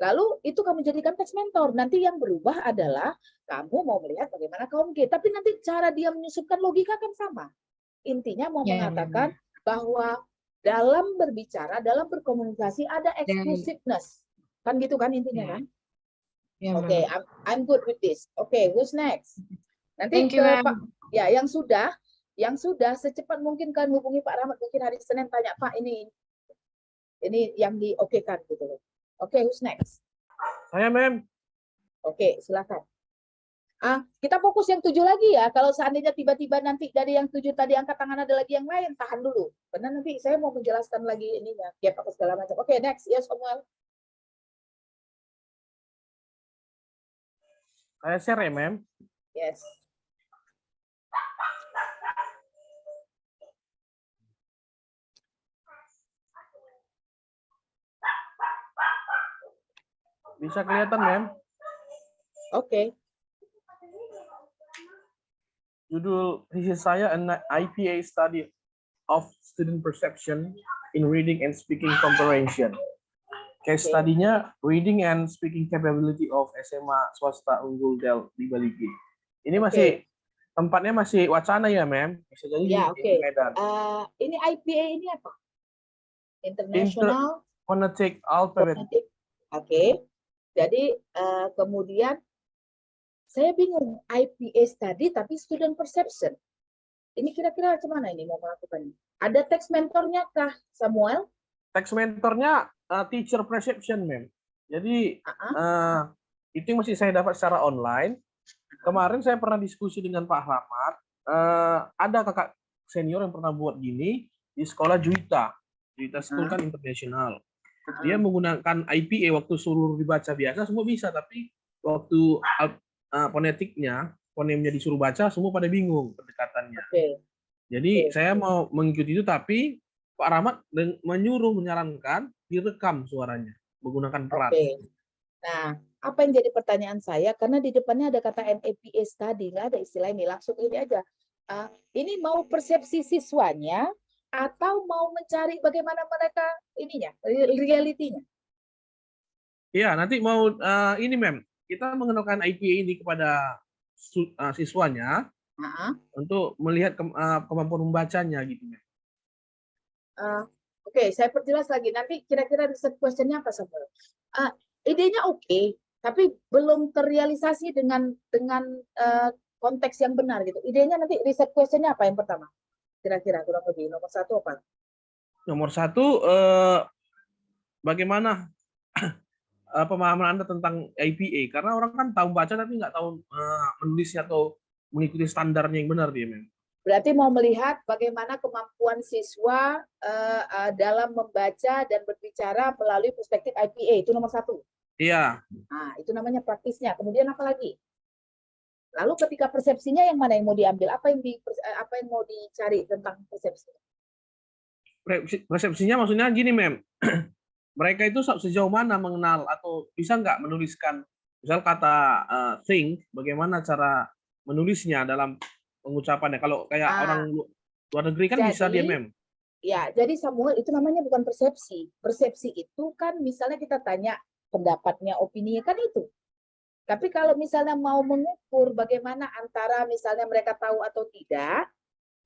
Lalu itu kamu jadikan teks mentor. Nanti yang berubah adalah kamu mau melihat bagaimana kaum gay. Tapi nanti cara dia menyusupkan logika kan sama. Intinya mau mengatakan bahwa dalam berbicara, dalam berkomunikasi ada exclusiveness. Kan gitu kan intinya kan? Oke, I'm good with this. Oke, who's next? Nanti Thank you, Pak, ya yang sudah secepat mungkin kan hubungi Pak Rahmat, mungkin hari Senin tanya Pak ini yang diokekan gitu loh. Oke, who's next? Saya, Mem. Oke, silakan. Kita fokus yang 7 lagi ya. Kalau seandainya tiba-tiba nanti dari yang 7 tadi angkat tangan ada lagi yang lain, tahan dulu. Karena nanti saya mau menjelaskan lagi ininya, gap apa segala macam. Oke, next. Yes, Samuel. Saya share ya, Mem. Yes. Bisa kelihatan, Mem. Oke. Judul thesis saya an IPA study of student perception in reading and speaking comprehension. Case Oke. study-nya reading and speaking capability of SMA swasta Unggul Del di Baligi. Ini masih tempatnya masih wacana ya, Mem. Bisa jadi Ya, di oke. Medan. Ini IPA ini apa? International Phonetic Alphabet. Phonetic. Oke. Jadi kemudian saya bingung IPA study tapi student perception. Ini kira-kira gimana ini mau melakukannya? Ada text mentornya kah, Samuel? Text mentornya teacher perception, Mem. Jadi itu yang masih saya dapat secara online. Kemarin saya pernah diskusi dengan Pak Ahmad. Ada kakak senior yang pernah buat gini di sekolah Juwita. Juwita School kan internasional. Dia menggunakan IPA waktu suruh dibaca biasa semua bisa, tapi waktu fonetiknya, fonemnya disuruh baca semua pada bingung pendekatannya. Oke. Jadi saya mau mengikuti itu, tapi Pak Rahmat menyarankan direkam suaranya menggunakan peran. Oke. Nah, apa yang jadi pertanyaan saya? Karena di depannya ada kata NAPA study, nggak ada istilah ini. Langsung ini aja. Ini mau persepsi siswanya atau mau mencari bagaimana mereka ininya, realitinya? Iya, nanti mau ini, Mem. Kita mengenalkan IPA ini kepada siswanya untuk melihat kemampuan membacanya gitu, Mem. Oke, saya perjelas lagi. Nanti kira-kira riset question-nya apa, Samuel? Idenya oke, tapi belum terrealisasi dengan konteks yang benar gitu. Idenya nanti riset question-nya apa yang pertama? Kira-kira kurang lebih nomor 1 apa? Nomor 1, bagaimana pemahaman Anda tentang IPA? Karena orang kan tahu baca tapi nggak tahu menulisnya atau mengikuti standarnya yang benar dia, Mem. Berarti mau melihat bagaimana kemampuan siswa dalam membaca dan berbicara melalui perspektif IPA, itu nomor 1. Iya. Nah, itu namanya praktisnya. Kemudian apa lagi? Lalu ketika persepsinya yang mana yang mau diambil? Apa yang mau dicari tentang persepsi? Persepsinya maksudnya gini, Mem. Mereka itu sejauh mana mengenal atau bisa nggak menuliskan, misal kata think, bagaimana cara menulisnya dalam pengucapannya. Kalau kayak orang luar negeri kan bisa dia, Mem. Ya, jadi Samuel itu namanya bukan persepsi. Persepsi itu kan misalnya kita tanya pendapatnya, opininya kan itu. Tapi kalau misalnya mau mengukur bagaimana antara misalnya mereka tahu atau tidak,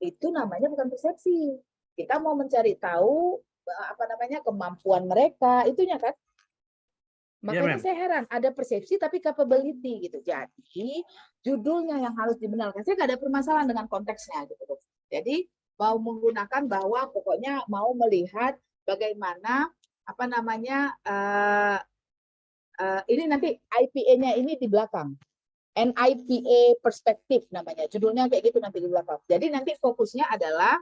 itu namanya bukan persepsi. Kita mau mencari tahu kemampuan mereka, itunya kan. Makanya saya heran, ada persepsi tapi capability gitu. Jadi judulnya yang harus dibenarkan. Saya nggak ada permasalahan dengan konteksnya gitu. Jadi mau menggunakan bahwa pokoknya mau melihat bagaimana ini nanti IPA-nya ini di belakang. NIPA perspektif namanya. Judulnya kayak gitu nanti di belakang. Jadi nanti fokusnya adalah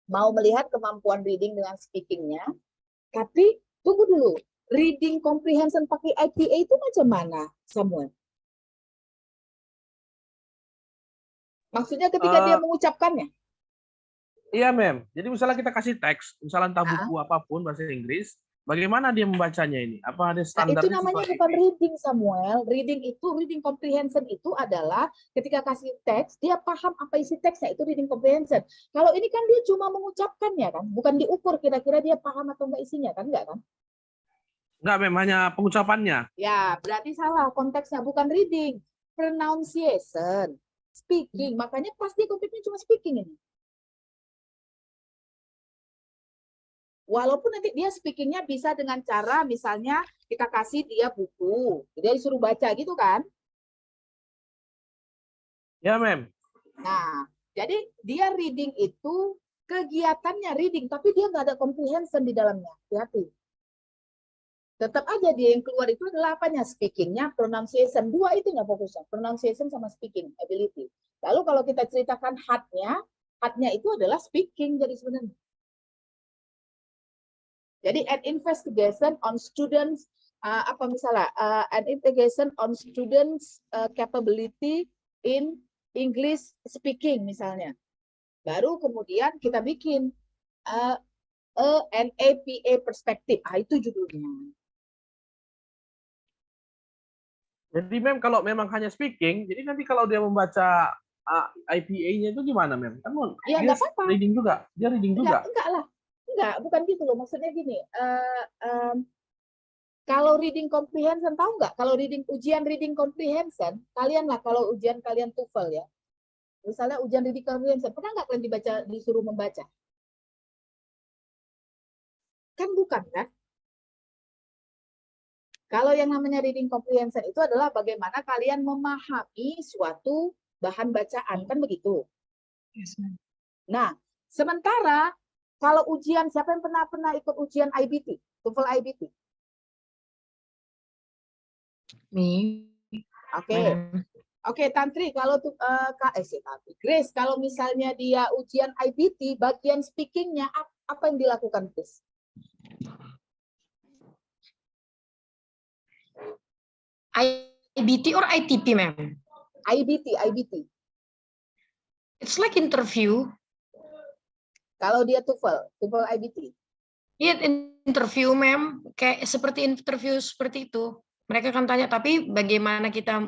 mau melihat kemampuan reading dengan speaking-nya. Tapi tunggu dulu. Reading comprehension pakai IPA itu macam mana, Samuel? Maksudnya ketika dia mengucapkannya? Iya, Mem. Jadi misalnya kita kasih teks, misalnya entah buku apapun bahasa Inggris, bagaimana dia membacanya ini? Apa ada standar? Itu namanya bukan reading, Samuel. Reading comprehension itu adalah ketika kasih teks, dia paham apa isi teksnya, itu reading comprehension. Kalau ini kan dia cuma mengucapkannya kan, bukan diukur kira-kira dia paham atau enggak isinya kan, enggak kan? Enggak, Mem, hanya pengucapannya. Ya, berarti salah konteksnya, bukan reading. Pronunciation, speaking. Makanya pasti konteksnya cuma speaking ini. Walaupun nanti dia speakingnya bisa dengan cara misalnya kita kasih dia buku, dia disuruh baca gitu kan? Ya, Mem. Nah, jadi dia reading itu kegiatannya reading, tapi dia nggak ada comprehension di dalamnya. Hati-hati. Tetap aja dia yang keluar itu adalah apanya? Speakingnya, pronunciation. Dua itu nggak fokusnya, pronunciation sama speaking ability. Lalu kalau kita ceritakan hard-nya itu adalah speaking jadi sebenarnya. Jadi an investigation on students apa misalnya an investigation on students capability in English speaking misalnya. Baru kemudian kita bikin an APA perspective. Itu judulnya. Jadi Mem kalau memang hanya speaking, jadi nanti kalau dia membaca IPA-nya itu gimana Mem? Kan Ya, dia nggak apa-apa. reading juga, dia reading juga. Enggak lah. Enggak, bukan gitu loh. Maksudnya gini, kalau reading comprehension, tahu nggak? Kalau ujian reading comprehension, kalian lah kalau ujian kalian TOEFL ya. Misalnya ujian reading comprehension, pernah nggak kalian disuruh membaca? Kan bukan kan? Kalau yang namanya reading comprehension itu adalah bagaimana kalian memahami suatu bahan bacaan, kan begitu? Yes, ma'am. Nah, sementara kalau ujian, siapa yang pernah ikut ujian IBT, TOEFL IBT? Me. Oke, oke, Tantri, kalau Grace, kalau misalnya dia ujian IBT, bagian speakingnya apa yang dilakukan, Grace? IBT or ITP, ma'am? IBT. It's like interview. Kalau dia TOEFL IBT. Iya, interview, ma'am. Kayak seperti interview seperti itu. Mereka akan tanya, tapi bagaimana kita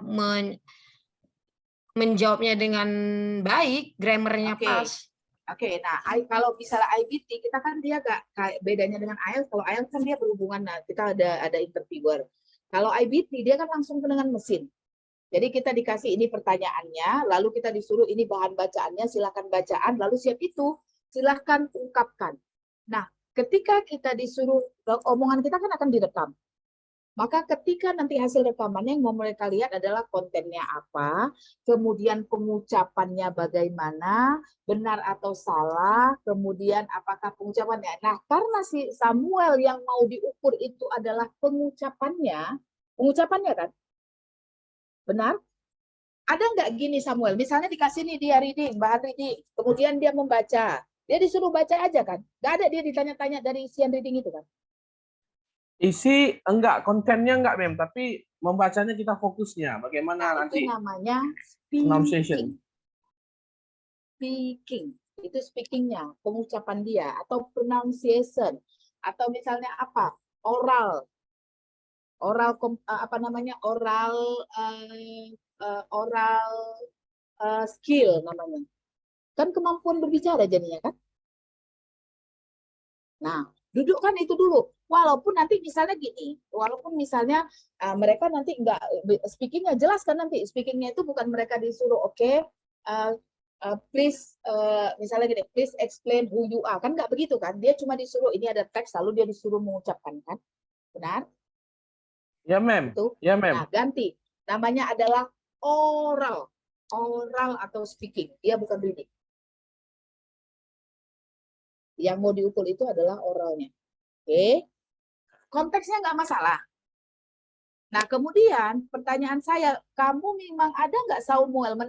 menjawabnya dengan baik, grammarnya Oke. pas. Oke, nah kalau misalnya IBT kita kan dia agak bedanya dengan IELTS. Kalau IELTS kan dia berhubungan, nah kita ada interviewer. Kalau IBT dia kan langsung dengan mesin. Jadi kita dikasih ini pertanyaannya, lalu kita disuruh ini bahan bacaannya, silakan bacaan, lalu siap itu silakan ungkapkan. Nah, ketika kita disuruh omongan kita kan akan direkam. Maka ketika nanti hasil rekamannya yang mau mereka lihat adalah kontennya apa, kemudian pengucapannya bagaimana, benar atau salah, kemudian apakah pengucapannya. Nah, karena si Samuel yang mau diukur itu adalah pengucapannya kan? Benar? Ada nggak gini Samuel, misalnya dikasih nih dia reading, bahan reading, kemudian dia membaca. Dia disuruh baca aja kan? Nggak ada dia ditanya-tanya dari isian reading itu kan? Isi enggak, kontennya enggak Mem, tapi membacanya kita fokusnya. Bagaimana Nah, nanti itu namanya pronunciation. speaking. Itu speakingnya, pengucapan dia, atau pronunciation, atau misalnya apa? Oral apa namanya? Oral skill namanya. Kan kemampuan berbicara jadinya kan? Nah, duduk kan itu dulu. Walaupun nanti misalnya gini, walaupun misalnya mereka nanti enggak speakingnya jelas kan nanti speakingnya itu bukan mereka disuruh please misalnya gini, please explain who you are, kan nggak begitu kan? Dia cuma disuruh ini ada teks lalu dia disuruh mengucapkan kan, benar? Ya Mem. Itu. Ya Mem. Nah ganti, namanya adalah oral atau speaking. Dia bukan reading. Yang mau diukur itu adalah oralnya. Oke, konteksnya nggak masalah. Nah, kemudian pertanyaan saya, kamu memang ada nggak Samuel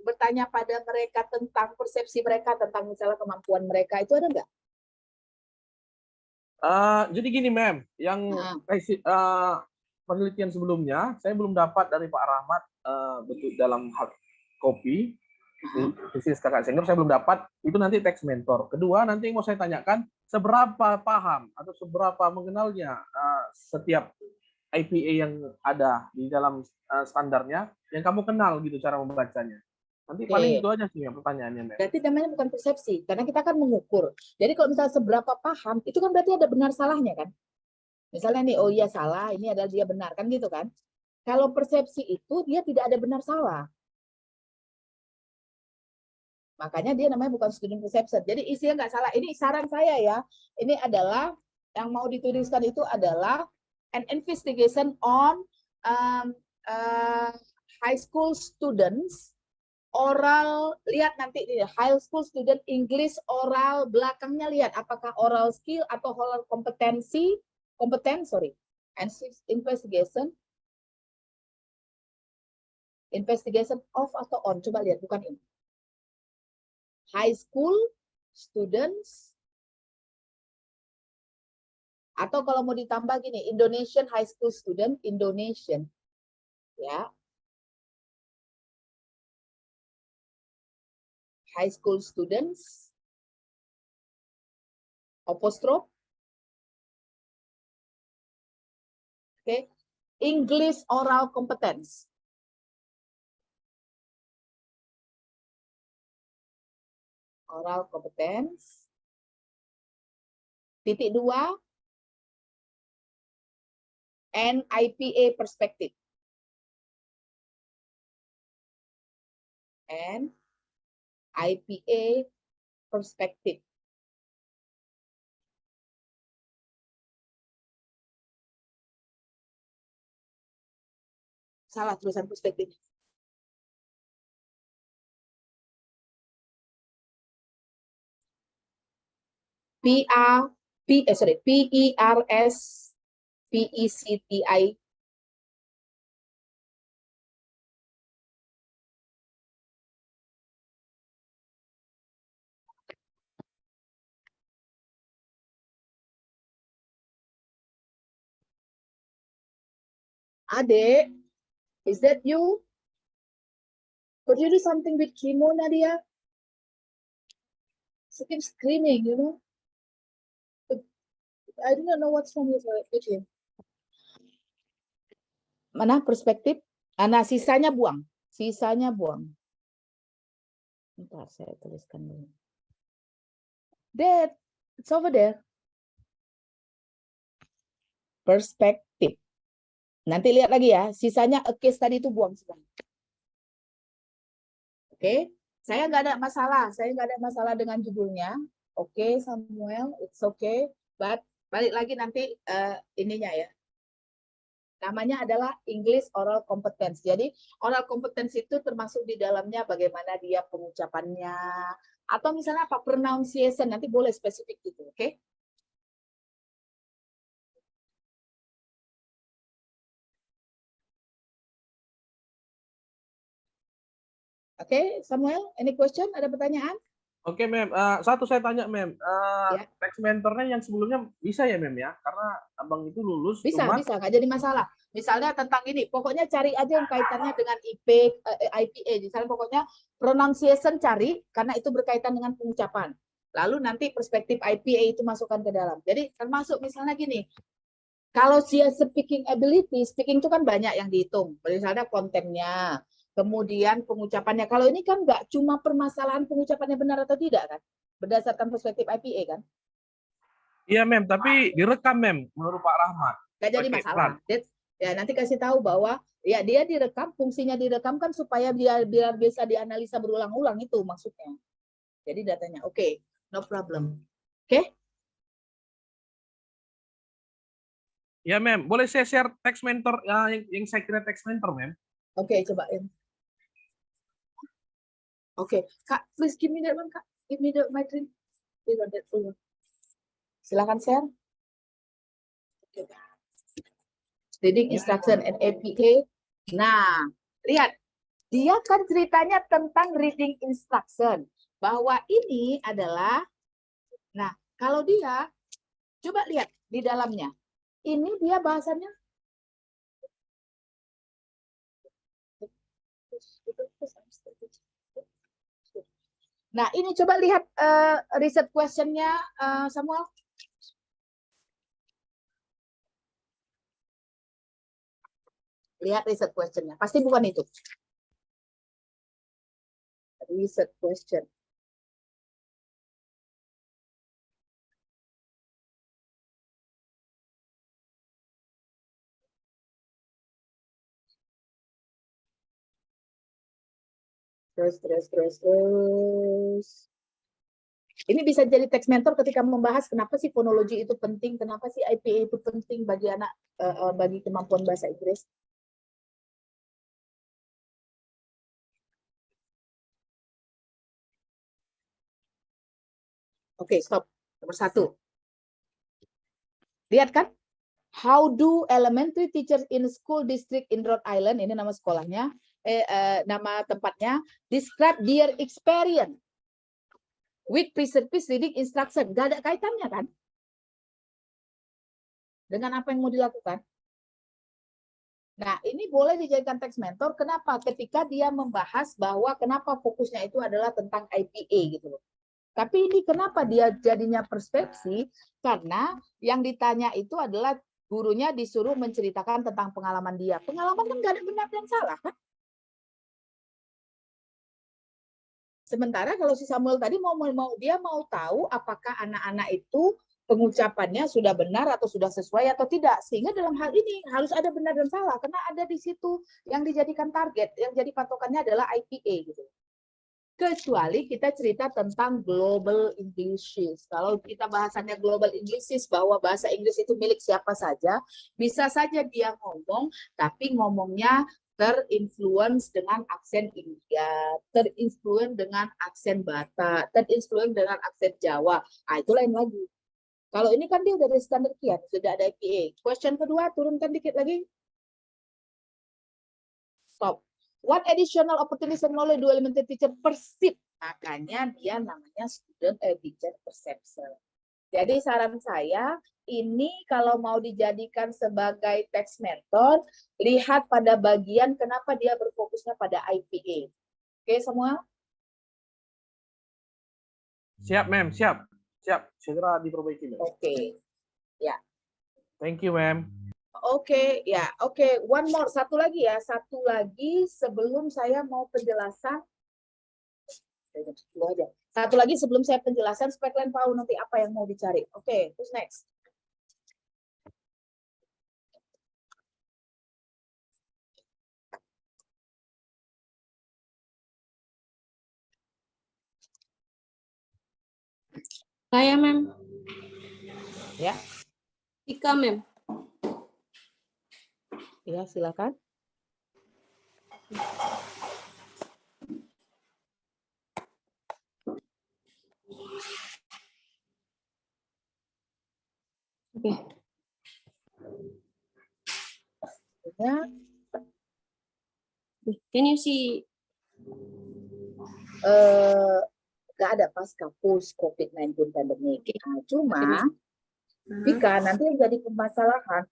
bertanya pada mereka tentang persepsi mereka, tentang misalnya kemampuan mereka, itu ada nggak? Jadi gini Mem, yang penelitian sebelumnya, saya belum dapat dari Pak Rahmat bentuk dalam hard copy, tesis kakak senior saya belum dapat, itu nanti teks mentor. Kedua, nanti yang mau saya tanyakan, seberapa paham atau seberapa mengenalnya setiap IPA yang ada di dalam standarnya, yang kamu kenal gitu cara membacanya. Nanti paling itu aja sih ya pertanyaannya. Mem. Berarti namanya bukan persepsi, karena kita kan mengukur. Jadi kalau misalnya seberapa paham, itu kan berarti ada benar salahnya kan? Misalnya nih, oh iya salah, ini adalah dia benar, kan gitu kan? Kalau persepsi itu, dia tidak ada benar salah. Makanya dia namanya bukan student perception. Jadi isinya nggak salah. Ini saran saya ya. Ini adalah yang mau dituliskan itu adalah an investigation on high school students oral. Lihat nanti high school student English oral, belakangnya lihat apakah oral skill atau oral kompetensi Kompeten, sorry. And six, investigation. Investigation off atau on? Coba lihat, bukan ini. High school students. Atau kalau mau ditambah gini, Indonesian high school student, Indonesian. Ya. High school students. Apostrophe. Oke. English oral competence. Oral competence. Titik 2. And IPA perspective. And IPA perspective. Salah tulisan perspektif. PERSPECTI. Ade, is that you? Could you do something with Kimo, Nadia? She keeps screaming, you know. I do not know what's wrong with him. Mana perspektif? Nah, sisanya buang. Sisanya buang. Bentar, saya tuliskan dulu. That, it's over there. Perspektif. Nanti lihat lagi ya, sisanya a case tadi itu buang semua. Oke, saya nggak ada masalah. Saya nggak ada masalah dengan judulnya. Oke, Samuel, it's okay. But balik lagi nanti ininya ya. Namanya adalah English Oral Competence. Jadi oral competence itu termasuk di dalamnya bagaimana dia pengucapannya. Atau misalnya apa, pronunciation. Nanti boleh spesifik gitu, oke? Oke, Samuel, any question? Ada pertanyaan? Oke, Mem. Satu saya tanya, Mem. Ya. Teks mentornya yang sebelumnya bisa ya, Mem ya? Karena abang itu lulus, Bisa, cuma bisa, nggak jadi masalah. Misalnya tentang ini, pokoknya cari aja yang kaitannya dengan IPA. Misalnya pokoknya pronunciation cari, karena itu berkaitan dengan pengucapan. Lalu nanti perspektif IPA itu masukkan ke dalam. Jadi termasuk misalnya gini, kalau dia speaking ability, speaking itu kan banyak yang dihitung. Misalnya kontennya, kemudian pengucapannya. Kalau ini kan nggak cuma permasalahan pengucapannya benar atau tidak kan, berdasarkan perspektif IPA kan. iya, Mem. Tapi direkam, Mem, menurut Pak Rahmat. Nggak jadi Pakai masalah. plat. Ya nanti kasih tahu bahwa ya dia direkam, fungsinya direkam kan supaya biar bisa dianalisa berulang-ulang itu maksudnya. Jadi datanya oke, no problem. Oke? Ya, Mem. Boleh saya share teks mentor yang saya kira teks mentor, Mem? Oke, cobain. Oke, Kak, please give me that one, Kak. Give me my drink. Please want that full. Silakan share. Oke. Reading instruction and APA. Nah, lihat. Dia kan ceritanya tentang reading instruction. Bahwa ini adalah, nah, kalau dia, coba lihat di dalamnya. Ini dia bahasanya. Nah, ini coba lihat riset question-nya, Samuel. Lihat riset question-nya. Pasti bukan itu. Reset question. Terus. Ini bisa jadi teks mentor ketika membahas kenapa sih fonologi itu penting, kenapa sih IPA itu penting bagi anak, bagi kemampuan bahasa Inggris. Oke, stop. Nomor 1. Lihat kan? How do elementary teachers in school district in Rhode Island, ini nama sekolahnya, nama tempatnya, describe their experience with pre-service reading instruction. Gak ada kaitannya kan? Dengan apa yang mau dilakukan. Nah, ini boleh dijadikan teks mentor. Kenapa? Ketika dia membahas bahwa kenapa fokusnya itu adalah tentang IPA gitu loh. Tapi ini kenapa dia jadinya persepsi? Karena yang ditanya itu adalah gurunya disuruh menceritakan tentang pengalaman dia. Pengalaman kan nggak ada benar dan salah kan? Sementara kalau si Samuel tadi dia mau tahu apakah anak-anak itu pengucapannya sudah benar atau sudah sesuai atau tidak. Sehingga dalam hal ini harus ada benar dan salah karena ada di situ yang dijadikan target, yang jadi patokannya adalah IPA gitu. Kecuali kita cerita tentang global English. Kalau kita bahasannya global English bahwa bahasa Inggris itu milik siapa saja, bisa saja dia ngomong, tapi ngomongnya terinfluence dengan aksen India, terinfluence dengan aksen Batak, terinfluence dengan aksen Jawa. Ah, itu lain lagi. Kalau ini kan dia udah ada standar kian, sudah ada IPA. Question kedua, turunkan dikit lagi. Stop. What additional opportunities and knowledge do elementary teacher perceive? Makanya dia namanya student teacher perception. Jadi saran saya, ini kalau mau dijadikan sebagai teks mentor, lihat pada bagian kenapa dia berfokusnya pada IPA. Oke semua? Siap, Mem. Siap. Siap. Segera diperbaiki, Mem. Oke. Ya. Thank you, Mem. Oke, ya, oke. One more, satu lagi ya, satu lagi sebelum saya mau penjelasan. Satu lagi sebelum saya penjelasan supaya kalian tahu nanti apa yang mau dicari. Oke, who's next? Saya, Mem. Ya, Ika, Mem. ya silakan. Oke. Ya, Can you see? nggak ada pasca post COVID-19 pandemic. Nah, cuma Hmm. jika nanti yang jadi permasalahan,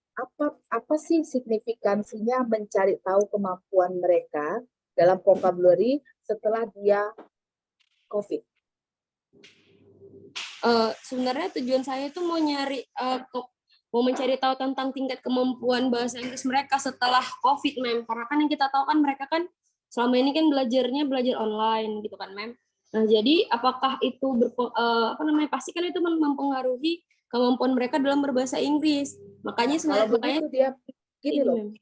apa sih signifikansinya mencari tahu kemampuan mereka dalam vocabulary setelah dia COVID? Sebenarnya tujuan saya itu mau mencari tahu tentang tingkat kemampuan bahasa Inggris mereka setelah COVID, Mem. Karena kan yang kita tahu kan mereka kan selama ini kan belajar online gitu kan, Mem. Nah, jadi apakah itu pasti kan itu mempengaruhi kemampuan mereka dalam berbahasa Inggris. Makanya Kalau begitu dia gini ini, loh. Mem.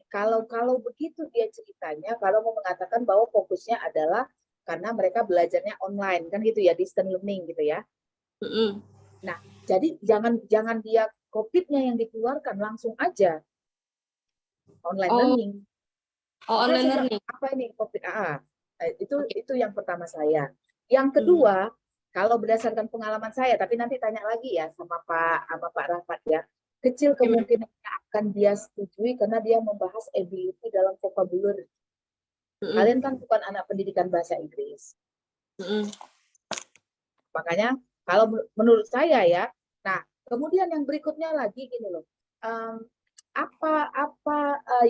Kalau begitu dia ceritanya, kalau mau mengatakan bahwa fokusnya adalah karena mereka belajarnya online kan gitu ya, distance learning gitu ya. Mm-mm. Nah, jadi jangan dia COVID-nya yang dikeluarkan, langsung aja online learning. Online Saya learning. apa ini COVID? Itu yang pertama saya. Yang kedua, kalau berdasarkan pengalaman saya, tapi nanti tanya lagi ya sama Pak Rahmat ya. Kecil kemungkinan akan dia setujui karena dia membahas ability dalam vocabulary. Kalian kan bukan anak pendidikan bahasa Inggris. Makanya kalau menurut saya ya, nah kemudian yang berikutnya lagi gini loh, apa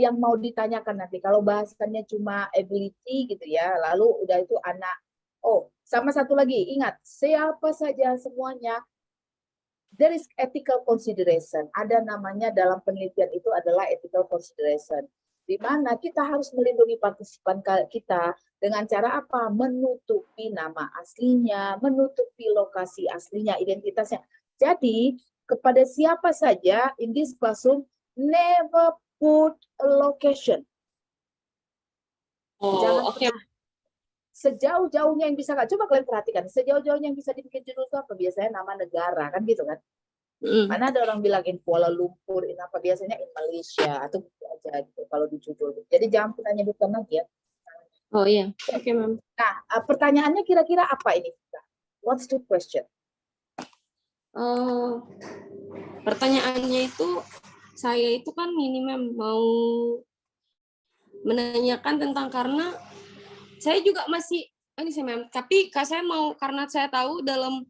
yang mau ditanyakan nanti kalau bahasannya cuma ability gitu ya, lalu udah itu anak, sama satu lagi ingat siapa saja semuanya, there is ethical consideration, ada namanya dalam penelitian itu adalah ethical consideration, di mana kita harus melindungi partisipan kita dengan cara apa? Menutupi nama aslinya, menutupi lokasi aslinya, identitasnya. Jadi, kepada siapa saja in this classroom, never put a location. Jangan pernah. Sejauh-jauhnya yang bisa, coba kalian perhatikan, sejauh-jauhnya yang bisa dibikin judul itu apa? Biasanya nama negara, kan gitu kan? Mana ada orang bilang in Kuala Lumpur, in apa biasanya in Malaysia, atau aja gitu kalau di judul. Jadi jangan pernah nyebutkan lagi ya. Oh iya, oke, Mem. Nah, pertanyaannya kira-kira apa ini? What's the question? Pertanyaannya itu saya itu kan ini mem mau menanyakan tentang karena saya juga masih ini sih mem, tapi saya mau karena saya tahu dalam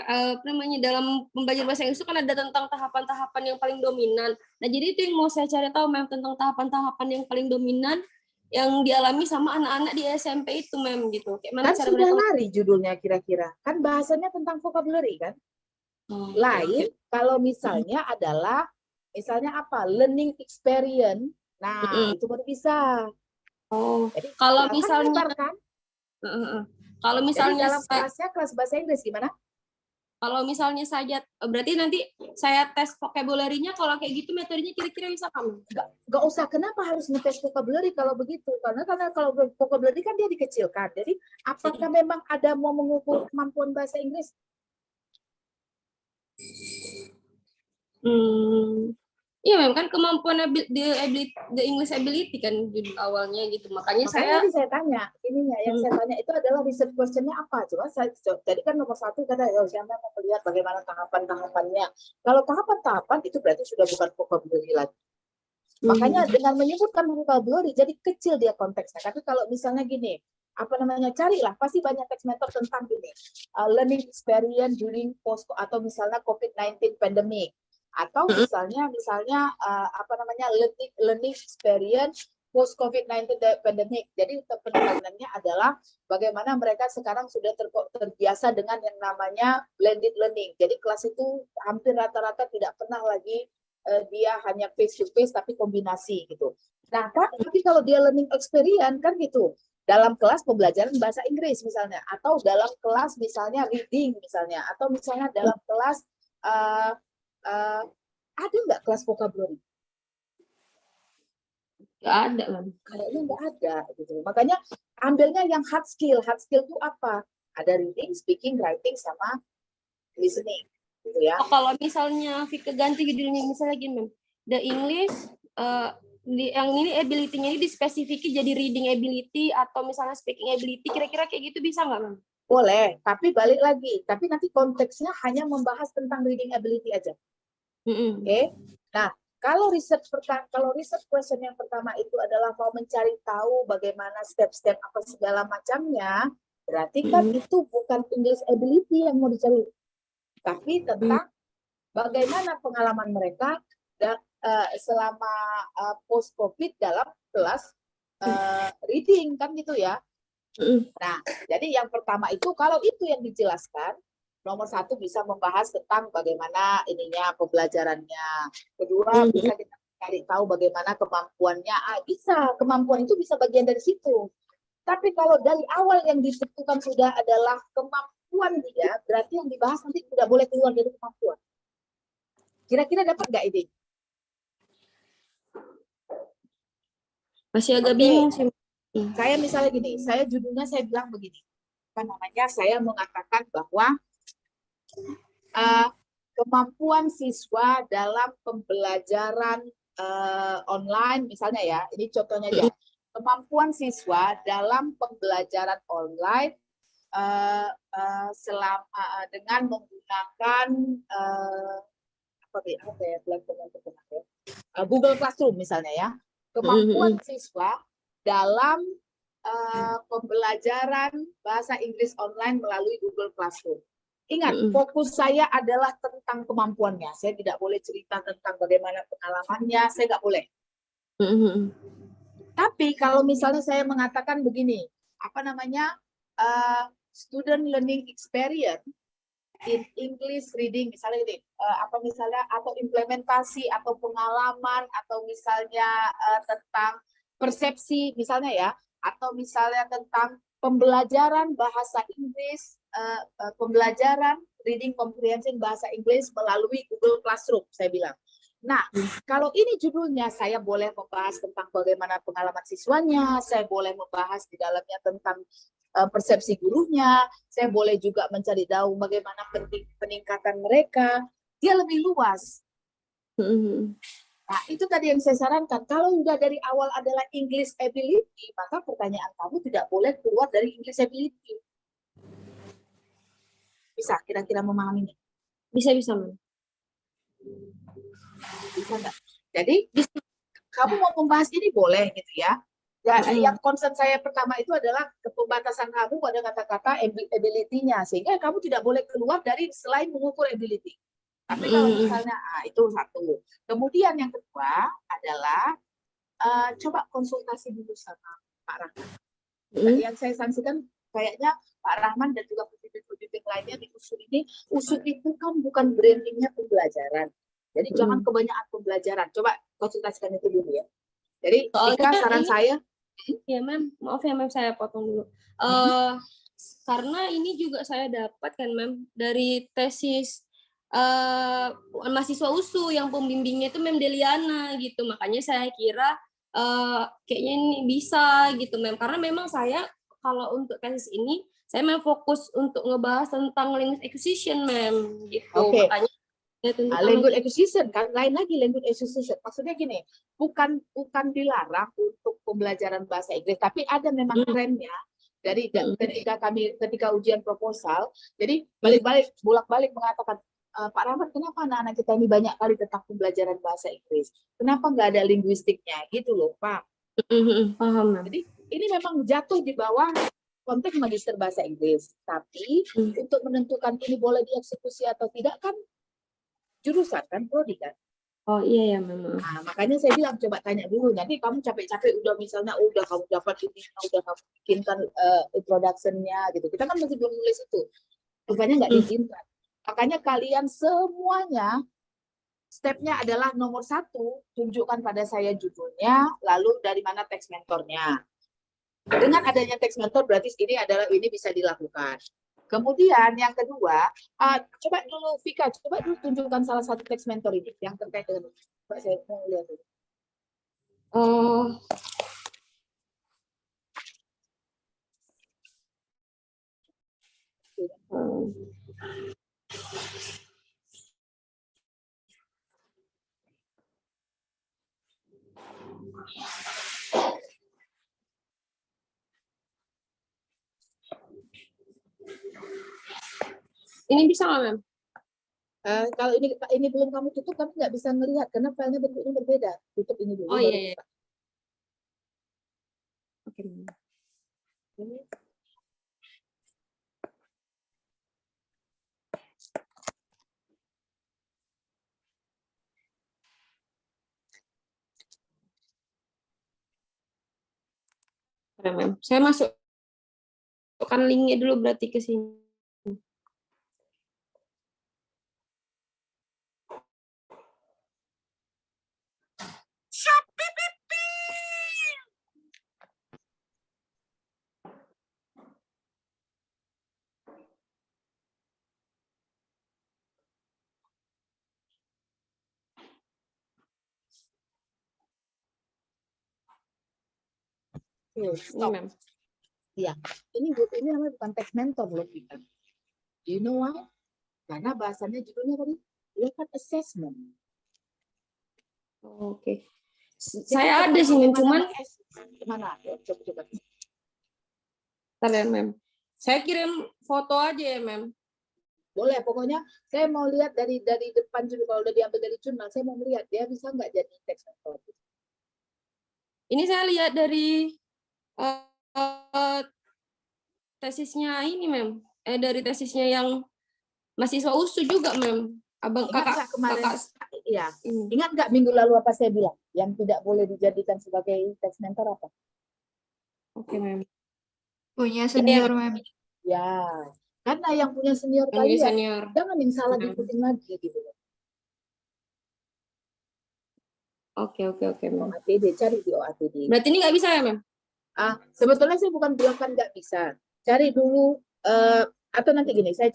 apa namanya dalam pembelajaran bahasa Inggris itu kan ada tentang tahapan-tahapan yang paling dominan. Nah, jadi itu yang mau saya cari tahu mem tentang tahapan-tahapan yang paling dominan yang dialami sama anak-anak di SMP itu mem gitu. Kayak mana Kan cara sudah mereka lari judulnya kira-kira. Kan bahasanya tentang vocabulary kan. Oh, Lain kalau misalnya adalah misalnya apa? Learning experience. Nah, itu baru bisa. Oh, Jadi kalau kan misalnya lebar kan? kalau Jadi misalnya dalam kelasnya kelas bahasa Inggris gimana? kalau misalnya saja berarti nanti saya tes vocabulary-nya kalau kayak gitu metodenya kira-kira bisa kamu? Gak usah, kenapa harus ngetes vocabulary kalau begitu? Karena kalau vocabulary kan dia dikecilkan. Jadi apakah memang ada mau mengukur kemampuan bahasa Inggris? Iya memang kan kemampuan the English ability kan judul awalnya gitu. Makanya Makanya saya tadi saya tanya, ininya yang saya tanya itu adalah research question-nya apa? Coba jadi kan nomor 1 kata siapa mau melihat bagaimana tahapan-tahapannya. Kalau tahapan-tahapan itu berarti sudah bukan vocabulary lagi. Makanya dengan menyebutkan vocabulary jadi kecil dia konteksnya. Tapi kalau misalnya gini, apa namanya, carilah pasti banyak teks method tentang gini, learning experience during post atau misalnya COVID-19 pandemic, atau misalnya apa namanya learning experience post COVID-19 pandemic. Jadi penekanannya adalah bagaimana mereka sekarang sudah terbiasa dengan yang namanya blended learning. Jadi kelas itu hampir rata-rata tidak pernah lagi dia hanya face to face tapi kombinasi gitu. Nah, tapi kalau dia learning experience kan gitu. Dalam kelas pembelajaran bahasa Inggris misalnya, atau dalam kelas misalnya reading misalnya, atau misalnya dalam kelas ada nggak kelas vocabulary? nggak ada kan? Kayaknya nggak ada gitu. Makanya ambilnya yang hard skill. Hard skill itu apa? Ada reading, speaking, writing, sama listening gitu ya. Oh, kalau misalnya Vika ganti judulnya misalnya gini, Mem. The English yang ini ability-nya ini dispesifiki jadi reading ability atau misalnya speaking ability, kira-kira kayak gitu bisa nggak, Mem? Boleh, tapi balik lagi. Tapi nanti konteksnya hanya membahas tentang reading ability aja. Oke. Nah, kalau research question yang pertama itu adalah mau mencari tahu bagaimana step-step apa segala macamnya, berarti kan itu bukan English ability yang mau dicari, tapi tentang bagaimana pengalaman mereka selama post COVID dalam kelas reading kan gitu ya. Nah, jadi yang pertama itu kalau itu yang dijelaskan, nomor 1 bisa membahas tentang bagaimana ininya pembelajarannya. Kedua bisa kita cari tahu bagaimana kemampuannya. Bisa, kemampuan itu bisa bagian dari situ. Tapi kalau dari awal yang ditentukan sudah adalah kemampuan dia, berarti yang dibahas nanti tidak boleh keluar dari kemampuan. Kira-kira dapat nggak ide? Masih agak bingung sih. Saya misalnya gini, judulnya saya bilang begini, apa namanya? Saya mengatakan bahwa kemampuan siswa dalam pembelajaran online, misalnya ya, ini contohnya aja. Kemampuan siswa dalam pembelajaran online dengan menggunakan Google Classroom misalnya ya. Kemampuan siswa dalam pembelajaran bahasa Inggris online melalui Google Classroom. Ingat, fokus saya adalah tentang kemampuannya. Saya tidak boleh cerita tentang bagaimana pengalamannya, saya nggak boleh. Tapi kalau misalnya saya mengatakan begini, apa namanya, student learning experience in English reading, misalnya ini, apa misalnya, atau implementasi, atau pengalaman, atau misalnya tentang persepsi, misalnya ya, atau misalnya tentang pembelajaran bahasa Inggris, pembelajaran reading comprehension bahasa Inggris melalui Google Classroom, saya bilang. Nah, kalau ini judulnya, saya boleh membahas tentang bagaimana pengalaman siswanya, saya boleh membahas di dalamnya tentang persepsi gurunya, saya boleh juga mencari tahu bagaimana peningkatan mereka, dia lebih luas. Nah, itu tadi yang saya sarankan. Kalau sudah dari awal adalah English ability, maka pertanyaan kamu tidak boleh keluar dari English ability. Bisa kira-kira memahaminya? Bisa mem. Bisa nggak? Jadi kamu mau membahas ini boleh gitu ya. Ya, yang concern saya pertama itu adalah pembatasan kamu pada kata-kata ability-nya, sehingga kamu tidak boleh keluar dari selain mengukur ability. Tapi kalau misalnya itu satu. Kemudian yang kedua adalah coba konsultasi dulu sama Pak Rahman. Yang saya sanksikan kayaknya Pak Rahman dan juga pembimbing lainnya di USU ini, USU itu kan bukan brandingnya pembelajaran. Jadi jangan kebanyakan pembelajaran. Coba konsultasikan itu dulu ya. Jadi jika saran saya, ya mem, maaf ya mem, saya potong dulu. Karena ini juga saya dapat kan mem dari tesis mahasiswa USU yang pembimbingnya itu Mem Deliana gitu, makanya saya kira kayaknya ini bisa gitu mem, karena memang saya kalau untuk tesis ini saya memang fokus untuk ngebahas tentang language acquisition mem gitu. Oke. Makanya language acquisition kan lain lagi. Language acquisition maksudnya gini, bukan dilarang untuk pembelajaran bahasa Inggris, tapi ada memang trennya dari ketika ujian proposal. Jadi bolak-balik mengatakan, Pak Rahmat, kenapa anak-anak kita ini banyak kali tentang pembelajaran bahasa Inggris, kenapa nggak ada linguistiknya gitu loh Pak. Paham. Jadi ini memang jatuh di bawah konteks magister bahasa Inggris, tapi untuk menentukan ini boleh dieksekusi atau tidak kan jurusan kan, prodi kan. Oh iya ya memang. Nah, makanya saya bilang coba tanya dulu. Nanti kamu capek-capek udah misalnya udah kamu dapat ini, udah kamu bikinkan introduction-nya gitu. Kita kan masih belum nulis itu. Rupanya nggak diizinkan. Makanya kalian semuanya stepnya adalah nomor 1, tunjukkan pada saya judulnya, lalu dari mana teks mentornya. Dengan adanya teks mentor berarti ini bisa dilakukan. Kemudian yang kedua, coba dulu Vika, coba dulu tunjukkan salah satu teks mentor ini yang terkait dengan saya mau lihat dulu. Ini bisa nggak mem? Kalau ini belum kamu tutup, kamu nggak bisa melihat karena filenya bentuknya berbeda. Tutup ini dulu. Oh iya. Oke. Mem, saya masukkan linknya dulu berarti ke sini. Stop. Ya, ini namanya bukan teks mentor loh kita. You know why? Karena bahasanya judulnya tadi level assessment. Oke. Saya ada sih, cuman mana? Coba. Bentar ya, Mem. Saya kirim foto aja ya, Mem. Boleh, pokoknya saya mau lihat dari depan juga, kalau udah diambil dari jurnal, saya mau melihat dia bisa nggak jadi teks mentor. Ini saya lihat dari tesisnya ini, Mem. Dari tesisnya yang mahasiswa USU juga, Mem. Abang Ingat kakak. Iya. Ingat nggak minggu lalu apa saya bilang? Yang tidak boleh dijadikan sebagai teks mentor apa? Oke, Mem. Punya senior, Mem. Ya, karena yang punya senior kalian, Senior. jangan yang salah diikutin lagi gitu. Oke, Mem. OATD, cari di OATD. Berarti ini nggak bisa ya, Mem? Sebetulnya saya bukan bilang kan nggak bisa. Cari dulu, atau nanti gini, saya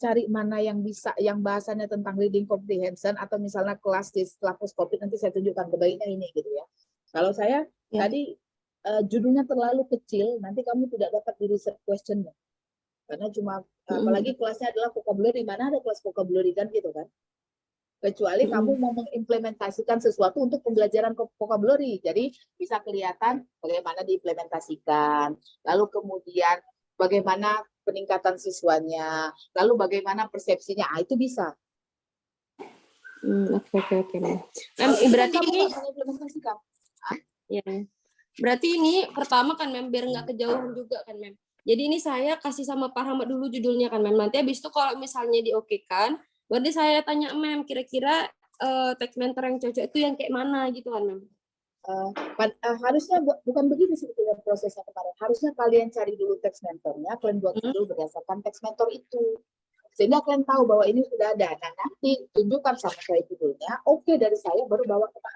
cari mana yang bisa, yang bahasanya tentang reading comprehension, atau misalnya kelas di setelah post-covid, nanti saya tunjukkan kebaiknya ini gitu ya. Kalau saya tadi judulnya terlalu kecil, nanti kamu tidak dapat di research question-nya. Karena cuma, apalagi kelasnya adalah vocabulary, mana ada kelas vocabulary kan gitu kan. Kecuali kamu mau mengimplementasikan sesuatu untuk pembelajaran vocabulary. Jadi bisa kelihatan bagaimana diimplementasikan. Lalu kemudian bagaimana peningkatan siswanya, lalu bagaimana persepsinya, itu bisa. Oke, Mem. Mem, Kalau itu kan berarti kamu ini nggak mengimplementasikan. ya. Berarti ini pertama kan Mem, biar nggak kejauhan juga kan Mem. Jadi ini saya kasih sama Pak Rahmat dulu judulnya kan Mem. Nanti habis itu kalau misalnya diokekan, berarti saya tanya Mem, kira-kira text mentor yang cocok itu yang kayak mana gitu kan Mem. Harusnya bukan begitu sebetulnya prosesnya kemarin. Harusnya kalian cari dulu teks mentornya, kalian buat judul berdasarkan teks mentor itu. Sehingga kalian tahu bahwa ini sudah ada. Nah, nanti tunjukkan sama saya judulnya, oke dari saya baru bawa ke Pak.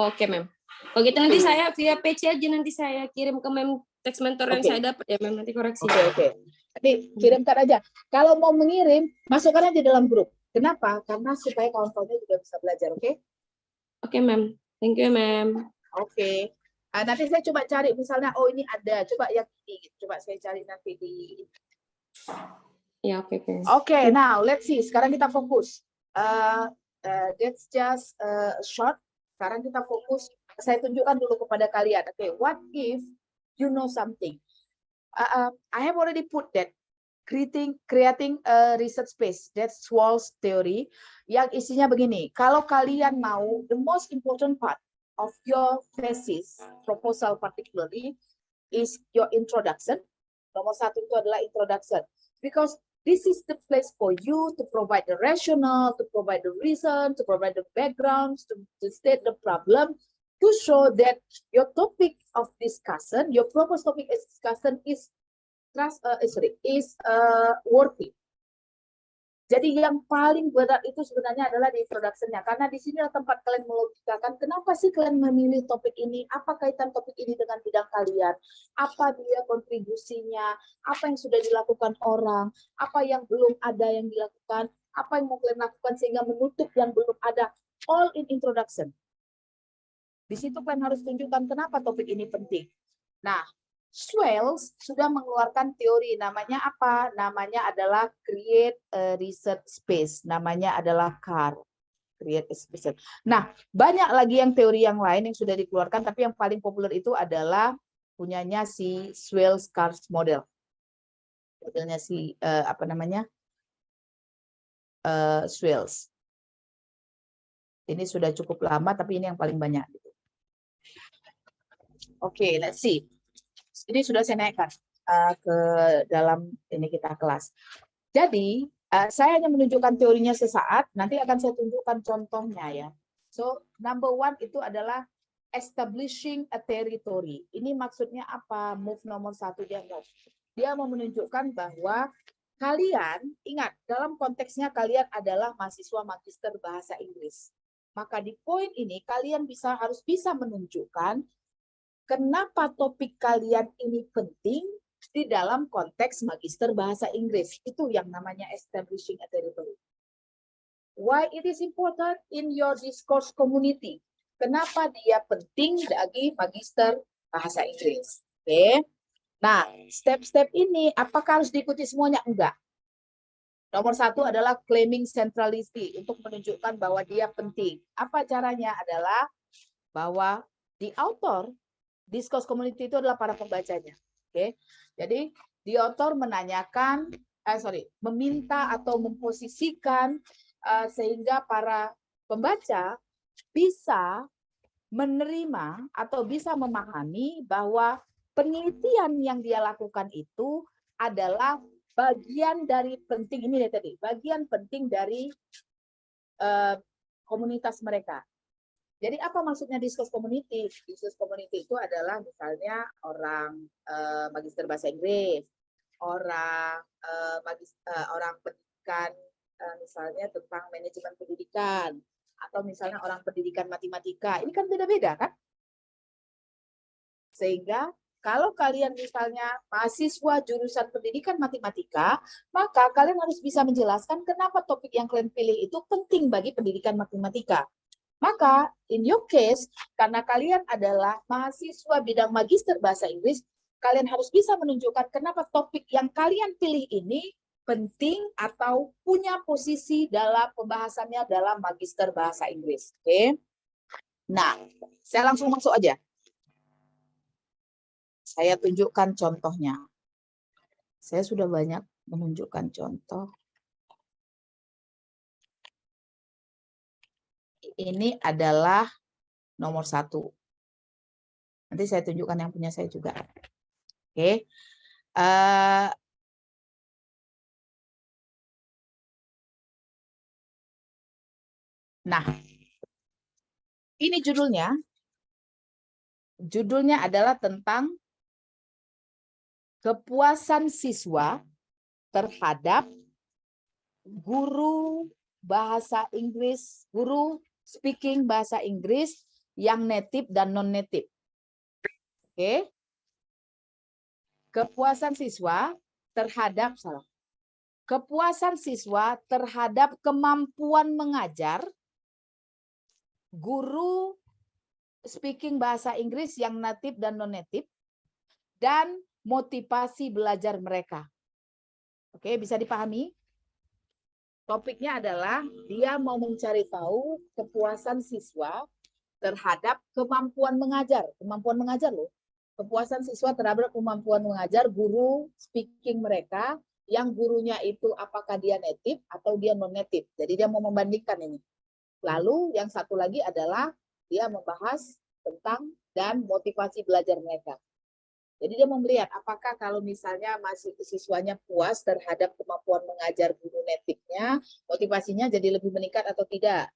Oke, Mem. Kalau gitu nanti saya via PC aja nanti saya kirim ke Mem teks mentor yang Oke. saya dapat ya Mem, nanti koreksi. Oke. Nanti kirimkan aja. Kalau mau mengirim, masukkan aja dalam grup. Kenapa? Karena supaya kawan-kawannya juga bisa belajar, oke? Oke, Mem. Thank you, Mem. Oke. Nanti saya coba cari misalnya, oh ini ada, coba yang ini, coba saya cari nanti di. Ya, oke. Oke, now let's see. Sekarang kita fokus. That's just short. Sekarang kita fokus. Saya tunjukkan dulu kepada kalian. Oke, what if you know something? I have already put that creating a research space. That's Swall's theory. Yang isinya begini. Kalau kalian mau, the most important part of your thesis proposal particularly is your introduction. Nomor satu itu adalah introduction. Because this is the place for you to provide the rationale, to provide the reason, to provide the backgrounds, to state the problem, to show that your topic of discussion, your proposed topic of discussion is worthy. Jadi yang paling berat itu sebenarnya adalah di introduction-nya. Karena di sinilah tempat kalian melogikakan kenapa sih kalian memilih topik ini, apa kaitan topik ini dengan bidang kalian, apa dia kontribusinya, apa yang sudah dilakukan orang, apa yang belum ada yang dilakukan, apa yang mau kalian lakukan sehingga menutup yang belum ada, all in introduction. Di situ kalian harus tunjukkan kenapa topik ini penting. Nah, Swales sudah mengeluarkan teori, namanya apa? Namanya adalah Create a Research Space, namanya adalah CAR, Create a Space. Nah, banyak lagi yang teori yang lain yang sudah dikeluarkan, tapi yang paling populer itu adalah punyanya si Swales CAR model. Modelnya si Swales. Ini sudah cukup lama, tapi ini yang paling banyak. Oke, let's see. Ini sudah saya naikkan ke dalam ini kita kelas. Jadi saya hanya menunjukkan teorinya sesaat, nanti akan saya tunjukkan contohnya ya. So number one itu adalah establishing a territory. Ini maksudnya apa? Move nomor satu dia move. Dia mau menunjukkan bahwa kalian ingat dalam konteksnya kalian adalah mahasiswa magister bahasa Inggris. Maka di poin ini kalian harus bisa menunjukkan kenapa topik kalian ini penting di dalam konteks magister bahasa Inggris. Itu yang namanya establishing a territory. Why it is important in your discourse community? Kenapa dia penting bagi magister bahasa Inggris? Oke. Nah, step-step ini apakah harus diikuti semuanya? Enggak. Nomor satu adalah claiming centrality untuk menunjukkan bahwa dia penting. Apa caranya? Adalah bahwa the author discourse community itu adalah para pembacanya. Oke. Jadi, the author meminta atau memposisikan sehingga para pembaca bisa menerima atau bisa memahami bahwa penelitian yang dia lakukan itu adalah bagian dari penting ini tadi, bagian penting dari komunitas mereka. Jadi apa maksudnya discourse community? Discourse community itu adalah misalnya orang magister bahasa Inggris, orang pendidikan misalnya tentang manajemen pendidikan, atau misalnya orang pendidikan matematika. Ini kan beda-beda kan? Sehingga kalau kalian misalnya mahasiswa jurusan pendidikan matematika, maka kalian harus bisa menjelaskan kenapa topik yang kalian pilih itu penting bagi pendidikan matematika. Maka, in your case, karena kalian adalah mahasiswa bidang magister bahasa Inggris, kalian harus bisa menunjukkan kenapa topik yang kalian pilih ini penting atau punya posisi dalam pembahasannya dalam magister bahasa Inggris. Oke? Nah, saya langsung masuk aja. Saya tunjukkan contohnya. Saya sudah banyak menunjukkan contoh. Ini adalah nomor 1. Nanti saya tunjukkan yang punya saya juga. Oke. Nah, ini judulnya. Judulnya adalah tentang kepuasan siswa terhadap guru bahasa Inggris, guru speaking bahasa Inggris yang native dan non-native. Oke. Kepuasan siswa terhadap kepuasan siswa terhadap kemampuan mengajar guru speaking bahasa Inggris yang native dan non-native dan motivasi belajar mereka. Oke, bisa dipahami? Topiknya adalah dia mau mencari tahu kepuasan siswa terhadap kemampuan mengajar. Kemampuan mengajar loh. Kepuasan siswa terhadap kemampuan mengajar guru speaking mereka yang gurunya itu apakah dia native atau dia non-native. Jadi dia mau membandingkan ini. Lalu yang satu lagi adalah dia membahas tentang dan motivasi belajar mereka. Jadi dia mau melihat apakah kalau misalnya masih siswanya puas terhadap kemampuan mengajar guru native-nya, motivasinya jadi lebih meningkat atau tidak.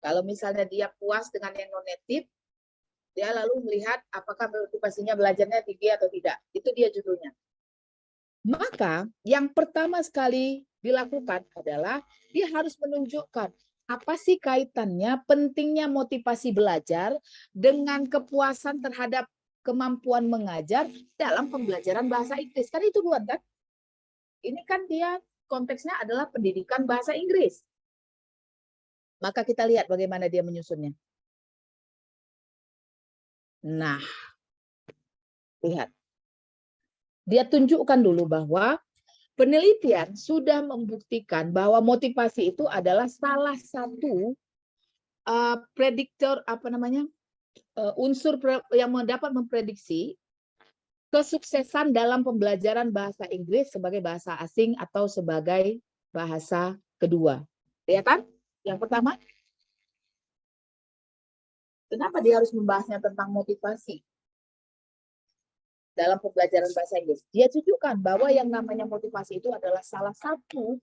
Kalau misalnya dia puas dengan yang non-native, dia lalu melihat apakah motivasinya belajarnya tinggi atau tidak. Itu dia judulnya. Maka yang pertama sekali dilakukan adalah dia harus menunjukkan apa sih kaitannya pentingnya motivasi belajar dengan kepuasan terhadap kemampuan mengajar dalam pembelajaran bahasa Inggris. Kan itu bukan kan? Ini kan dia konteksnya adalah pendidikan bahasa Inggris. Maka kita lihat bagaimana dia menyusunnya. Nah, lihat. Dia tunjukkan dulu bahwa penelitian sudah membuktikan bahwa motivasi itu adalah salah satu prediktor unsur yang dapat memprediksi kesuksesan dalam pembelajaran bahasa Inggris sebagai bahasa asing atau sebagai bahasa kedua. Lihat kan? Yang pertama, kenapa dia harus membahasnya tentang motivasi dalam pembelajaran bahasa Inggris? Dia tunjukkan bahwa yang namanya motivasi itu adalah salah satu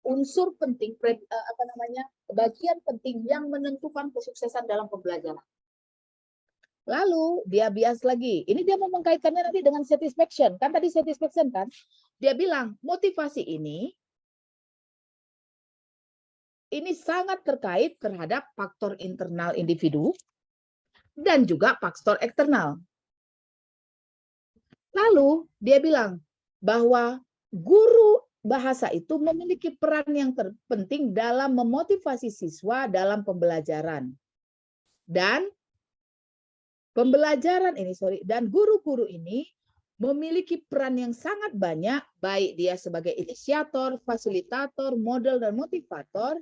unsur penting, bagian penting yang menentukan kesuksesan dalam pembelajaran. Lalu dia bias lagi. Ini dia mau mengkaitkannya nanti dengan satisfaction. Kan tadi satisfaction kan? Dia bilang motivasi ini sangat terkait terhadap faktor internal individu dan juga faktor eksternal. Lalu dia bilang bahwa guru bahasa itu memiliki peran yang terpenting dalam memotivasi siswa dalam pembelajaran. Dan guru-guru ini memiliki peran yang sangat banyak, baik dia sebagai inisiator, fasilitator, model, dan motivator.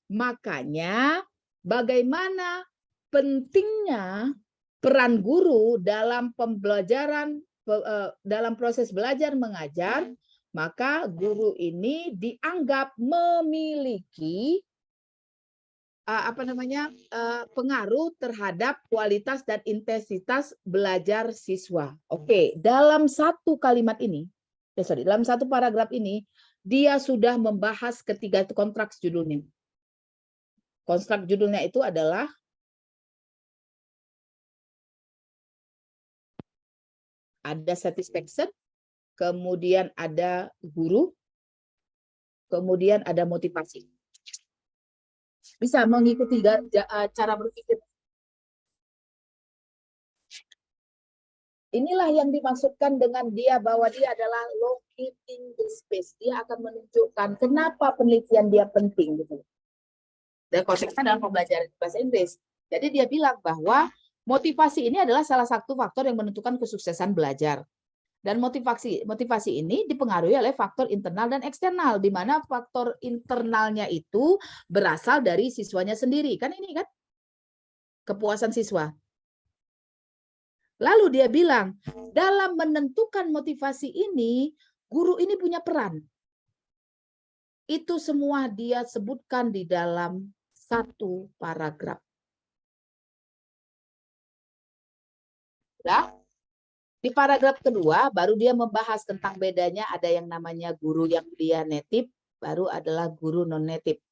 Makanya bagaimana pentingnya peran guru dalam pembelajaran, dalam proses belajar mengajar, maka guru ini dianggap memiliki pengaruh terhadap kualitas dan intensitas belajar siswa. Oke, dalam satu kalimat ini, dalam satu paragraf ini, dia sudah membahas ketiga kontrak judulnya. Kontrak judulnya itu adalah ada satisfaction, kemudian ada guru, kemudian ada motivasi. Bisa mengikuti cara berpikir. Inilah yang dimaksudkan dengan dia bahwa dia adalah locating the space. Dia akan menunjukkan kenapa penelitian dia penting gitu. Dan konteksnya dalam pembelajaran bahasa Inggris. Jadi dia bilang bahwa motivasi ini adalah salah satu faktor yang menentukan kesuksesan belajar. Dan motivasi ini dipengaruhi oleh faktor internal dan eksternal, di mana faktor internalnya itu berasal dari siswanya sendiri. Kan ini kan kepuasan siswa. Lalu dia bilang, dalam menentukan motivasi ini, guru ini punya peran. Itu semua dia sebutkan di dalam satu paragraf. Nah, di paragraf kedua, baru dia membahas tentang bedanya ada yang namanya guru yang dia native, baru adalah guru non-native.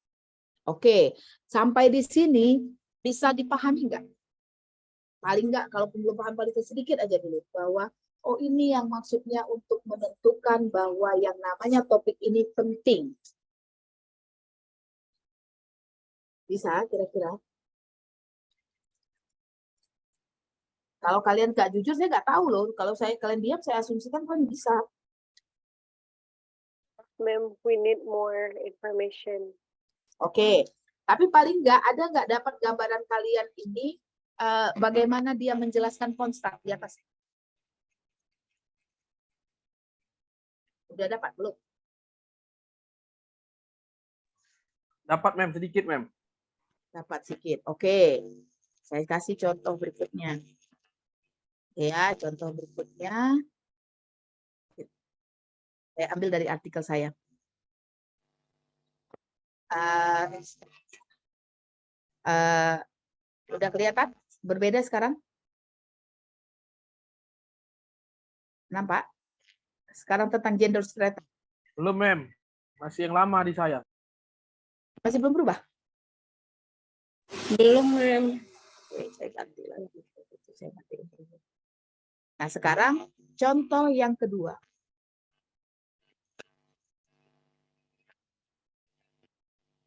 Oke, sampai di sini bisa dipahami nggak? Paling nggak, kalau belum paham paling sedikit aja dulu, bahwa oh ini yang maksudnya untuk menentukan bahwa yang namanya topik ini penting. Bisa kira-kira? Kalau kalian nggak jujur, saya nggak tahu loh. Kalau kalian diam, saya asumsikan kalian bisa. Ma'am, we need more information. Oke, tapi paling nggak ada nggak dapat gambaran kalian ini bagaimana dia menjelaskan konstruk di atas? Udah dapat belum? Dapat, Mem, sedikit, Mem. Dapat sedikit. Oke, saya kasih contoh berikutnya. Ya, contoh berikutnya. Saya ambil dari artikel saya. Udah kelihatan? Berbeda sekarang? Nampak? Sekarang tentang gender stereotype. Belum, Mem. Masih yang lama di saya. Masih belum berubah? Belum, Mem. Oke, saya ganti lagi. Nah, sekarang contoh yang kedua.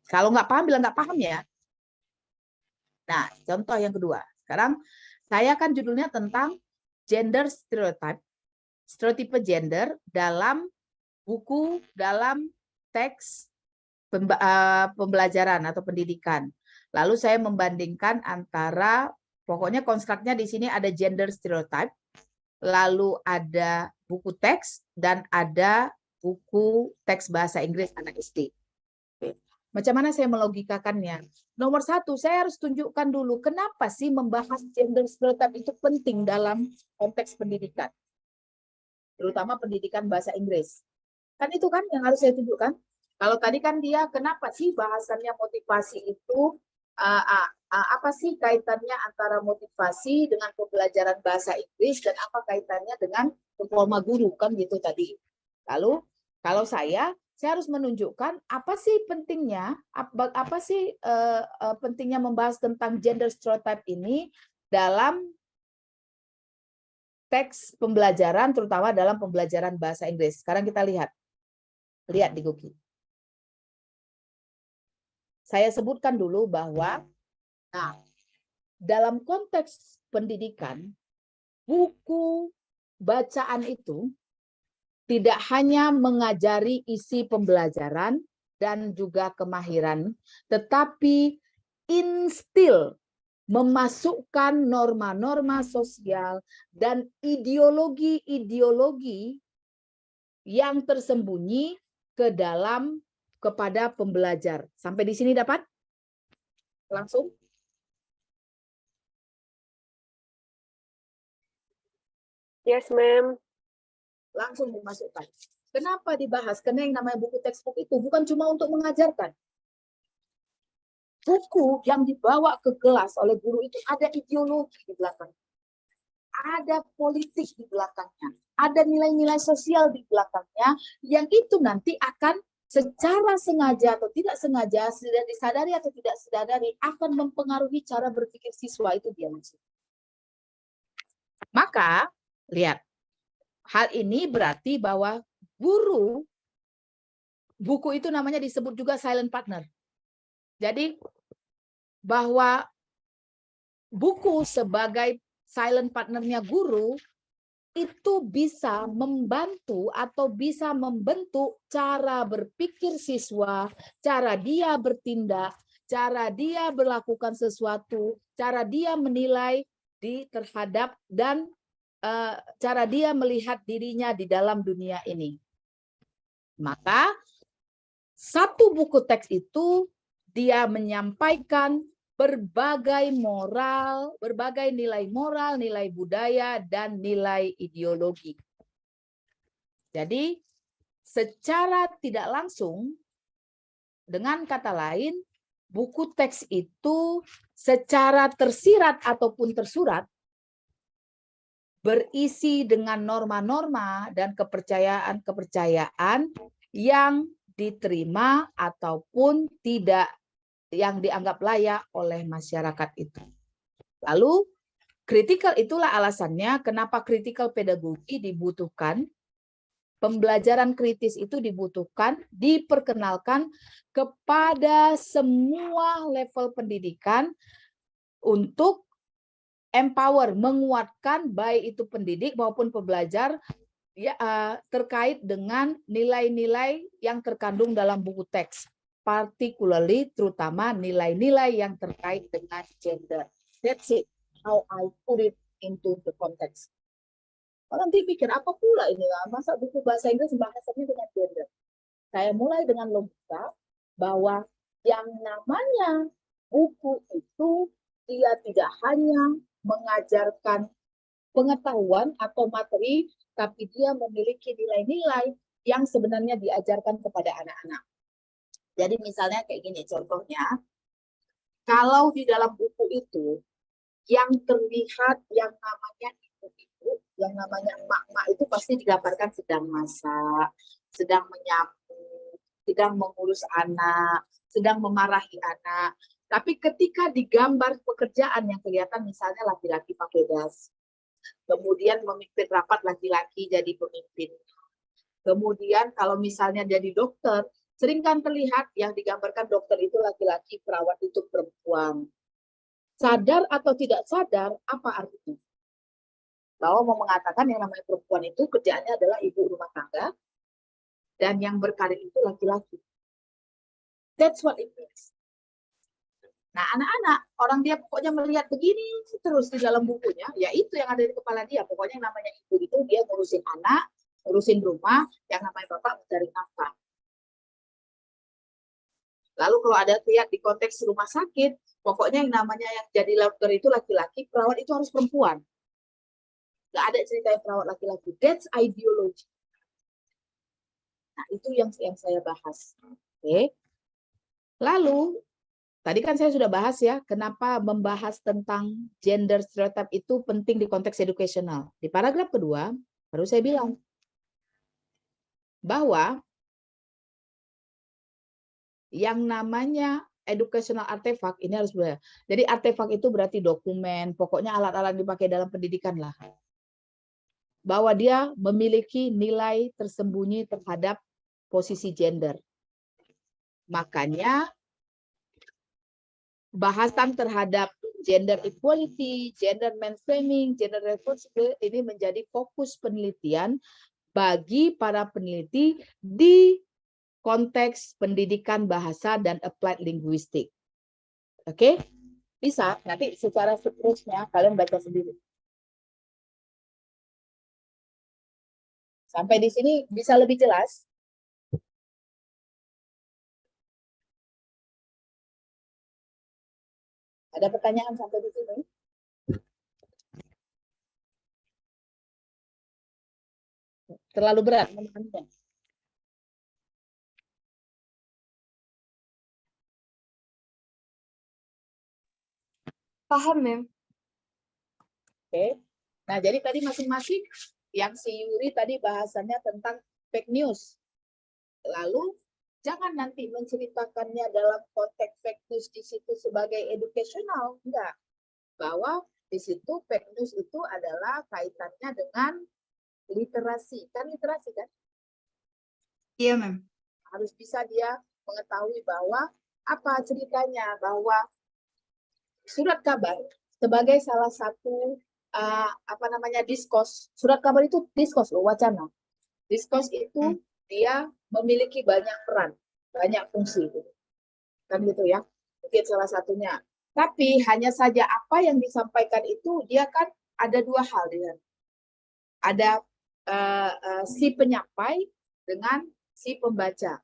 Kalau nggak paham, bilang nggak paham ya. Nah, contoh yang kedua. Sekarang saya kan judulnya tentang gender stereotype, stereotipe gender dalam buku, dalam teks pembelajaran atau pendidikan. Lalu saya membandingkan antara, pokoknya konstruknya di sini ada gender stereotype, lalu ada buku teks, dan ada buku teks bahasa Inggris anak SD. Macam mana saya melogikakannya? Nomor satu, saya harus tunjukkan dulu kenapa sih membahas gender stereotype itu penting dalam konteks pendidikan. Terutama pendidikan bahasa Inggris. Kan itu kan yang harus saya tunjukkan. Kalau tadi kan dia, kenapa sih bahasannya motivasi itu, apa sih kaitannya antara motivasi dengan pembelajaran bahasa Inggris, dan apa kaitannya dengan performa guru, kan gitu tadi. Lalu, kalau saya harus menunjukkan apa sih pentingnya, apa sih pentingnya membahas tentang gender stereotype ini dalam teks pembelajaran, terutama dalam pembelajaran bahasa Inggris. Sekarang kita lihat di Google. Saya sebutkan dulu bahwa dalam konteks pendidikan, buku bacaan itu tidak hanya mengajari isi pembelajaran dan juga kemahiran, tetapi instil, memasukkan norma-norma sosial dan ideologi-ideologi yang tersembunyi ke dalam kepada pembelajar. Sampai di sini dapat? Langsung? Yes, ma'am. Langsung dimasukkan. Kenapa dibahas? Karena yang namanya buku textbook itu bukan cuma untuk mengajarkan. Buku yang dibawa ke kelas oleh guru itu ada ideologi di belakangnya. Ada politik di belakangnya. Ada nilai-nilai sosial di belakangnya yang itu nanti akan secara sengaja atau tidak sengaja, sudah disadari atau tidak sadari, akan mempengaruhi cara berpikir siswa itu dia maksud. Maka, lihat, hal ini berarti bahwa guru, buku itu namanya disebut juga silent partner. Jadi, bahwa buku sebagai silent partnernya guru, itu bisa membantu atau bisa membentuk cara berpikir siswa, cara dia bertindak, cara dia melakukan sesuatu, cara dia menilai terhadap dan cara dia melihat dirinya di dalam dunia ini. Maka satu buku teks itu dia menyampaikan berbagai nilai moral, nilai budaya, dan nilai ideologi. Jadi, secara tidak langsung, dengan kata lain, buku teks itu secara tersirat ataupun tersurat berisi dengan norma-norma dan kepercayaan-kepercayaan yang diterima ataupun tidak yang dianggap layak oleh masyarakat itu. Lalu, kritikal itulah alasannya kenapa kritikal pedagogi dibutuhkan, pembelajaran kritis itu dibutuhkan, diperkenalkan kepada semua level pendidikan untuk empower, menguatkan baik itu pendidik maupun pembelajar ya, terkait dengan nilai-nilai yang terkandung dalam buku teks, particularly terutama nilai-nilai yang terkait dengan gender. That's it, how I put it into the context. Nanti pikir apa pula ini lah, masa buku bahasa Inggris bahasanya dengan gender. Saya mulai dengan logika bahwa yang namanya buku itu dia tidak hanya mengajarkan pengetahuan atau materi, tapi dia memiliki nilai-nilai yang sebenarnya diajarkan kepada anak-anak. Jadi misalnya kayak gini, contohnya, kalau di dalam buku itu, yang terlihat yang namanya ibu-ibu, yang namanya emak-emak itu pasti digambarkan sedang masak, sedang menyapu, sedang mengurus anak, sedang memarahi anak. Tapi ketika digambar pekerjaan yang kelihatan misalnya laki-laki pakai das, kemudian memimpin rapat laki-laki jadi pemimpin. Kemudian kalau misalnya jadi dokter, sering kan terlihat yang digambarkan dokter itu laki-laki, perawat itu perempuan. Sadar atau tidak sadar, apa artinya? Bahwa mau mengatakan yang namanya perempuan itu kerjaannya adalah ibu rumah tangga, dan yang berkarir itu laki-laki. That's what it means. Nah, anak-anak, orang dia pokoknya melihat begini terus di dalam bukunya, ya itu yang ada di kepala dia. Pokoknya yang namanya ibu itu dia ngurusin anak, ngurusin rumah, yang namanya bapak mencari nafkah. Lalu kalau ada lihat di konteks rumah sakit, pokoknya yang namanya yang jadi dokter itu laki-laki, perawat itu harus perempuan. Nggak ada cerita yang perawat laki-laki. That's ideology. Nah, itu yang saya bahas. Oke. Lalu, tadi kan saya sudah bahas ya, kenapa membahas tentang gender stereotype itu penting di konteks educational. Di paragraf kedua, baru saya bilang bahwa yang namanya educational artifact ini harus berbeda. Jadi artefak itu berarti dokumen, pokoknya alat-alat dipakai dalam pendidikan lah. Bahwa dia memiliki nilai tersembunyi terhadap posisi gender. Makanya bahasan terhadap gender equality, gender mainstreaming, gender responsibility ini menjadi fokus penelitian bagi para peneliti di konteks pendidikan bahasa dan applied linguistic. Oke? Bisa, nanti secara seterusnya kalian baca sendiri. Sampai di sini bisa lebih jelas? Ada pertanyaan sampai di sini? Terlalu berat memahaminya. Paham, Mem. Oke. Nah, jadi tadi masing-masing yang si Yuri tadi bahasannya tentang fake news. Lalu jangan nanti menceritakannya dalam konteks fake news di situ sebagai educational, enggak. Bahwa di situ fake news itu adalah kaitannya dengan literasi. Kan literasi kan? Iya, Mem. Harus bisa dia mengetahui bahwa apa ceritanya, bahwa surat kabar sebagai salah satu diskurs. Surat kabar itu diskurs loh, wacana. Diskurs itu dia memiliki banyak peran, banyak fungsi. Kan gitu ya. Mungkin salah satunya. Tapi hanya saja apa yang disampaikan itu dia kan ada dua hal dia. Ada si penyampai dengan si pembaca.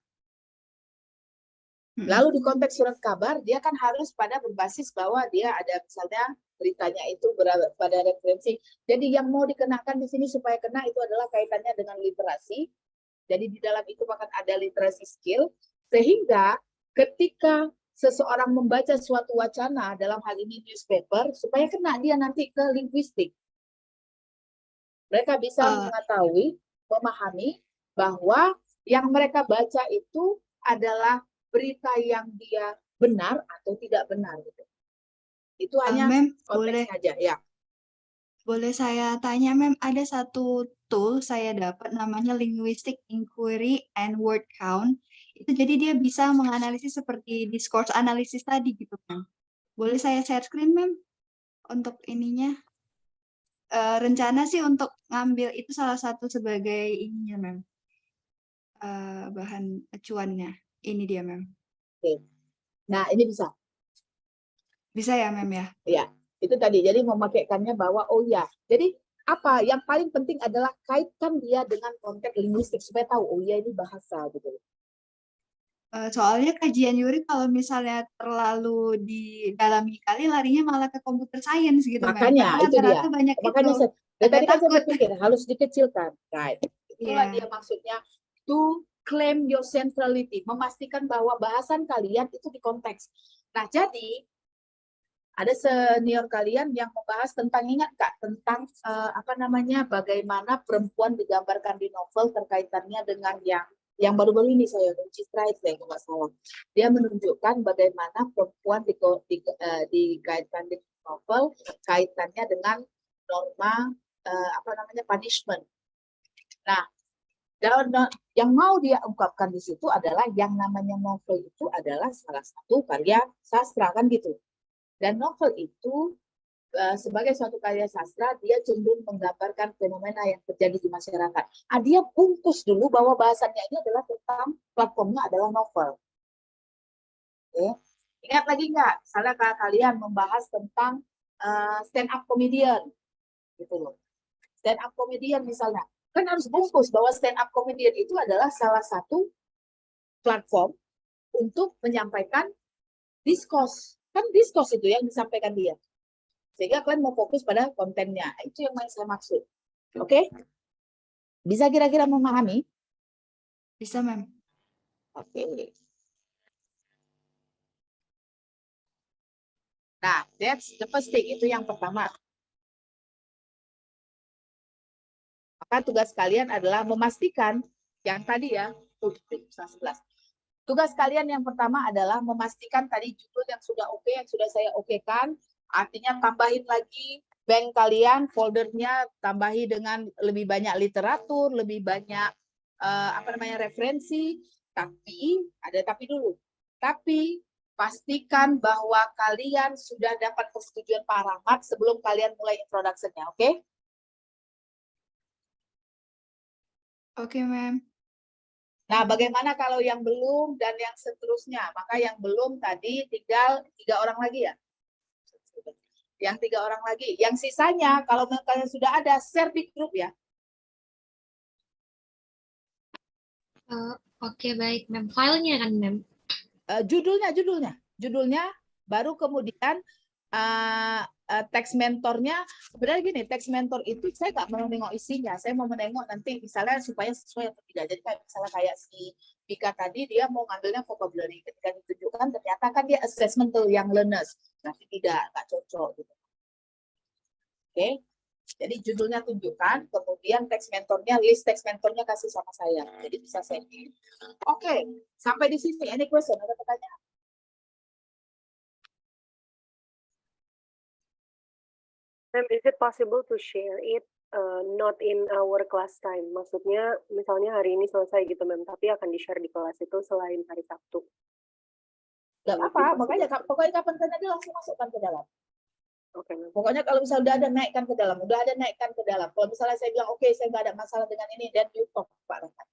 Lalu di konteks surat kabar, dia kan harus pada berbasis bahwa dia ada misalnya beritanya itu pada referensi. Jadi yang mau dikenakan di sini supaya kena itu adalah kaitannya dengan literasi. Jadi di dalam itu akan ada literasi skill, sehingga ketika seseorang membaca suatu wacana, dalam hal ini newspaper, supaya kena dia nanti ke linguistik. Mereka bisa mengetahui, memahami bahwa yang mereka baca itu adalah berita yang dia benar atau tidak benar gitu. Itu hanya Mem, boleh konteks aja ya. boleh saya tanya, Mem, ada satu tool saya dapat namanya Linguistic Inquiry and Word Count. Itu jadi dia bisa menganalisis seperti discourse analysis tadi gitu, Mem. Boleh saya share screen, Mem, untuk ininya? Rencana sih untuk ngambil itu salah satu sebagai ininya, Mem. Bahan acuannya. Ini dia, Mem. Oke. Nah, ini bisa. Bisa ya, Mem ya? Ya, itu tadi. Jadi memakaikannya bahwa oh ya. Jadi apa yang paling penting adalah kaitkan dia dengan konteks linguistik supaya tahu oh ya ini bahasa gitu. Soalnya kajian Yuri kalau misalnya terlalu didalami kali larinya malah ke computer science gitu, Mem. Makanya Karena itu dia. rata-rata banyak Makanya itu. dari tadi kan saya takut. berpikir harus dikecilkan. Right. Itulah Iya. dia maksudnya to claim your centrality, memastikan bahwa bahasan kalian itu di konteks. Nah, jadi ada senior kalian yang membahas tentang, ingat Kak, tentang apa namanya, bagaimana perempuan digambarkan di novel terkaitannya dengan yang baru-baru ini saya uji strike saya nggak salah. Dia menunjukkan bagaimana perempuan dikaitkan di novel kaitannya dengan norma apa namanya punishment. Nah, yang mau dia ungkapkan di situ adalah yang namanya novel itu adalah salah satu karya sastra kan gitu. Dan novel itu sebagai suatu karya sastra, dia cenderung menggambarkan fenomena yang terjadi di masyarakat. Dia bungkus dulu bahwa bahasannya ini adalah tentang platformnya adalah novel. Oke. Ingat lagi nggak? Salah kalian membahas tentang stand up comedian, gitu loh. Stand up comedian misalnya, kan harus bungkus bahwa stand up comedian itu adalah salah satu platform untuk menyampaikan diskurs. Kan diskurs itu yang disampaikan dia. Sehingga kalian mau fokus pada kontennya. Itu yang saya maksud. Oke? Bisa kira-kira memahami? Bisa, Mem. Oke. Nah, that's the first thing. Itu yang pertama. Maka tugas kalian adalah memastikan yang tadi ya. Tugas kalian yang pertama adalah memastikan tadi judul yang sudah oke, yang sudah saya okekan. Artinya tambahin lagi bank kalian, foldernya tambahi dengan lebih banyak literatur, lebih banyak apa namanya referensi. Tapi ada tapi dulu. Tapi pastikan bahwa kalian sudah dapat persetujuan Pak Rahmat sebelum kalian mulai introduction-nya, oke? Oke, Mem. Nah, bagaimana kalau yang belum dan yang seterusnya? Maka yang belum tadi tinggal 3 orang lagi ya? Yang 3 orang lagi. Yang sisanya, kalau kalian sudah ada, share di grup ya. Oke, baik, Mem. Filenya kan, Mem? Judulnya, baru kemudian teks mentornya. Sebenarnya gini, teks mentor itu saya nggak mau menengok isinya, saya mau menengok nanti misalnya supaya sesuai atau tidak. Jadi misalnya kayak si Pika tadi, dia mau ngambilnya vocabulary, ketika ditunjukkan ternyata kan dia assessment to young learners, tapi nggak cocok gitu. Oke, jadi judulnya tunjukkan, kemudian teks mentornya, list teks mentornya kasih sama saya, jadi bisa sendiri. Oke, sampai di sini. Any question? Ada pertanyaan? Ma'am, is it possible to share it not in our class time? Maksudnya misalnya hari ini selesai gitu, Ma'am, tapi akan di-share di kelas itu selain hari Sabtu. Gak apa-apa, pokoknya kapan kalian ada langsung masukkan ke dalam. Oke, Ma'am. Pokoknya kalau misalnya udah ada naikkan ke dalam, Kalau misalnya saya bilang oke, saya nggak ada masalah dengan ini, dan you talk Pak Rahmat.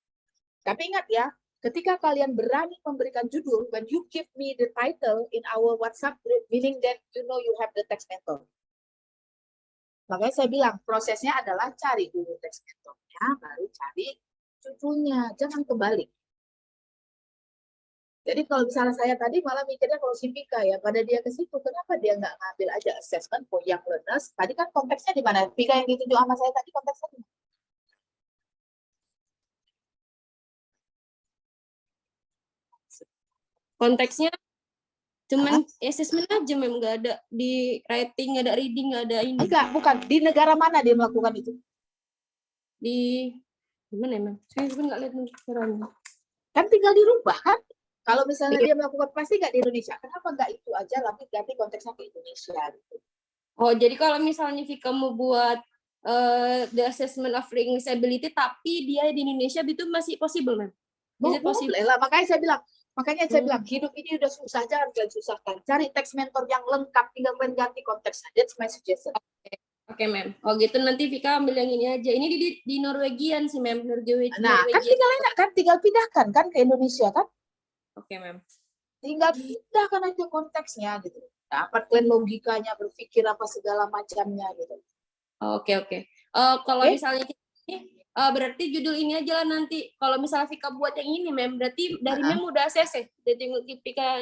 Tapi ingat ya, ketika kalian berani memberikan judul, when you give me the title in our WhatsApp group, meaning that you know you have the text mentor. Makanya saya bilang prosesnya adalah cari dulu text mentornya, baru cari judulnya, jangan kebalik. Jadi kalau misalnya saya tadi malah mikirnya kalau si Pika ya, pada dia ke situ, kenapa dia nggak ngambil aja assessment for young learners? Tadi kan konteksnya di mana? Pika yang ditunjuk sama saya tadi konteksnya di mana? Konteksnya cuman assessment aja, Mem, nggak ada di writing, nggak ada reading, nggak ada ini. Enggak, bukan. Di negara mana dia melakukan itu? Di gimana ya, Mem? Saya sebenarnya nggak lihat caranya. Kan tinggal dirubah kan? Kalau misalnya dia melakukan pasti nggak di Indonesia, kenapa nggak itu aja, tapi ganti konteksnya ke Indonesia gitu. Oh, jadi kalau misalnya Vika mau buat the assessment of language ability, tapi dia di Indonesia, itu masih possible, Mem? Is it possible? Boleh lah, makanya saya bilang hidup ini udah susah, jangan kalian susahkan. Cari teks mentor yang lengkap, tinggal kalian ganti konteksnya. That's my suggestion. Oke, Mem. Oh gitu, nanti Vika ambil yang ini aja. Ini di Norwegian sih, Mem. Nah, kan tinggal enak kan, tinggal pindahkan kan ke Indonesia kan? Oke, Mem. Tinggal pindahkan aja konteksnya gitu. Dapat kalian logikanya, berpikir apa segala macamnya gitu. Oke. Kalau misalnya ini, berarti judul ini aja lah nanti. Kalau misalnya Vika buat yang ini, Mem, berarti dari Mem udah ACC. Jadi Vika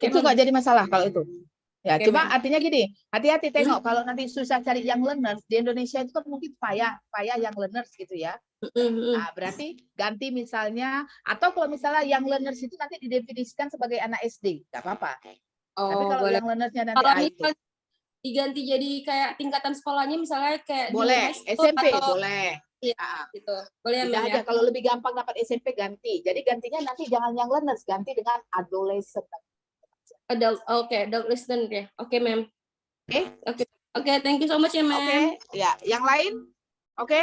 itu nggak jadi masalah kalau itu. Ya, Oke, cuma Mem. artinya gini, hati-hati tengok kalau nanti susah cari young learners di Indonesia itu kan mungkin payah young learners gitu ya. Nah, berarti ganti misalnya, atau kalau misalnya young learners itu nanti didefinisikan sebagai anak SD, nggak apa-apa. Tapi kalau boleh. young learnersnya nanti Kalau itu misalnya diganti jadi kayak tingkatan sekolahnya, misalnya kayak boleh, di high school SMP atau boleh. gitu. Boleh, Udah Mem, aja ya? kalau lebih gampang dapat SMP ganti. Jadi gantinya nanti jangan young learners, ganti dengan adolescent. Adult listener ya. Oke, Mem. Oke. Oke, thank you so much ya, Mem. Oke, ya, yang lain? Oke.